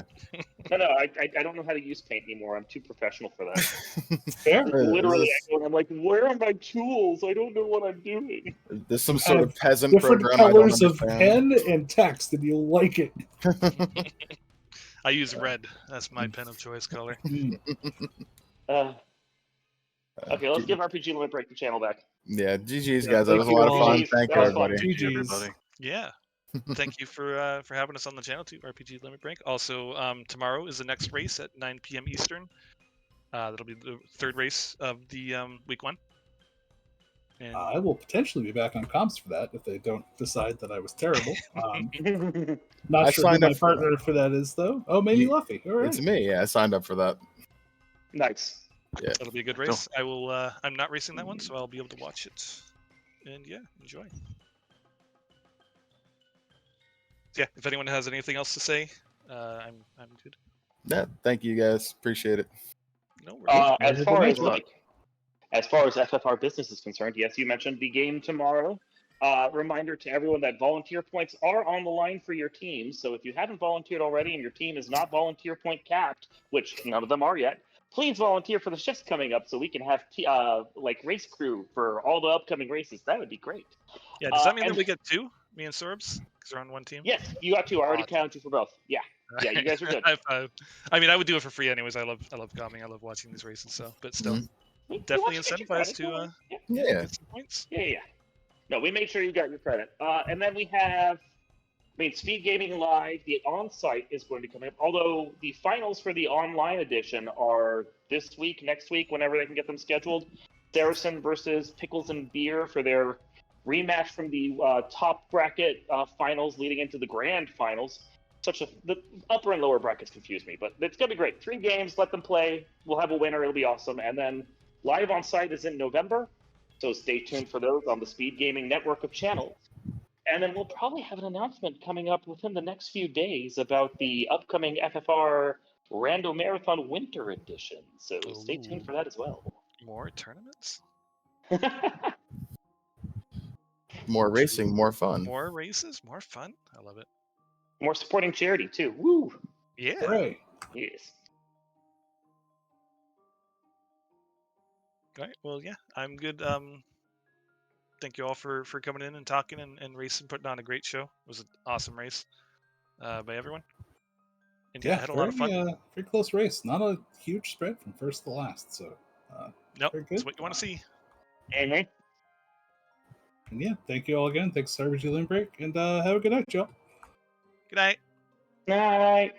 No, I don't know how to use paint anymore. I'm too professional for that. Fair. Literally, I go and I'm like, where are my tools? I don't know what I'm doing. There's some sort of peasant Different program I don't colors of understand. pen and text, and you'll like it. I use red. That's my pen of choice color. Okay, let's give RPG Limit Break the channel back. Yeah, GG's Yeah, guys. That thank was a you lot of all. fun. GGs. Thank That you, was fun. everybody. GGs. Everybody. Yeah. Thank you for having us on the channel too, RPG Limit Break. Also, tomorrow is the next race at 9 p.m. Eastern. That'll be the third race of the week one. And I will potentially be back on comms for that if they don't decide that I was terrible. Not I sure who signed my up for partner for that is, though. Oh, maybe You- Luffy. All right. It's me. Yeah, I signed up for that. Nice. that'll be a good race. I will. I'm not racing that one, so I'll be able to watch it. And yeah, enjoy. Yeah, if anyone has anything else to say, I'm good. Yeah, thank you guys. Appreciate it. No worries. As Good far night, as Luck. as far as FFR business is concerned, yes, you mentioned the game tomorrow. Reminder to everyone that volunteer points are on the line for your team. So if you haven't volunteered already and your team is not volunteer point capped, which none of them are yet, please volunteer for the shifts coming up so we can have like race crew for all the upcoming races. That would be great. Yeah, does that mean and- that we get two, me and Sorbs, because we're on one team? Yes, you got two. I already Awesome. counted you for both. Yeah. Yeah, you guys are good. High five. I mean, I would do it for free anyways. I love coming. I love watching these races. So, but still, Mhm. We definitely want you to get your incentivized credit, to don't worry. Yeah. Yeah. get some points. Yeah. No, we made sure you got your credit. And then we have, Speed Gaming Live, the on-site is going to come up. Although the finals for the online edition are this week, next week, whenever they can get them scheduled. Saracen versus Pickles and Beer for their rematch from the top bracket finals leading into the grand finals. The upper and lower brackets confuse me, but it's gonna be great. 3 games, let them play. We'll have a winner. It'll be awesome. And then live on site is in November, so stay tuned for those on the Speed Gaming network of channels. And then we'll probably have an announcement coming up within the next few days about the upcoming FFR Rando Marathon Winter Edition. So stay tuned for that as well. More tournaments, More racing, more fun. more races, more fun. I love it. More supporting charity too. Woo! Yeah. Hooray. Yes. All right. Well, yeah, I'm good. Thank you all for coming in and talking and racing, putting on a great show. It was an awesome race by everyone. And yeah, I had a lot of fun. Very close race. Not a huge spread from first to last. So, Nope, very that's good. what you want to see. Mm-hmm. And yeah, thank you all again. Thanks, RPG Limit Break, and have a good night, y'all. Good night. Night.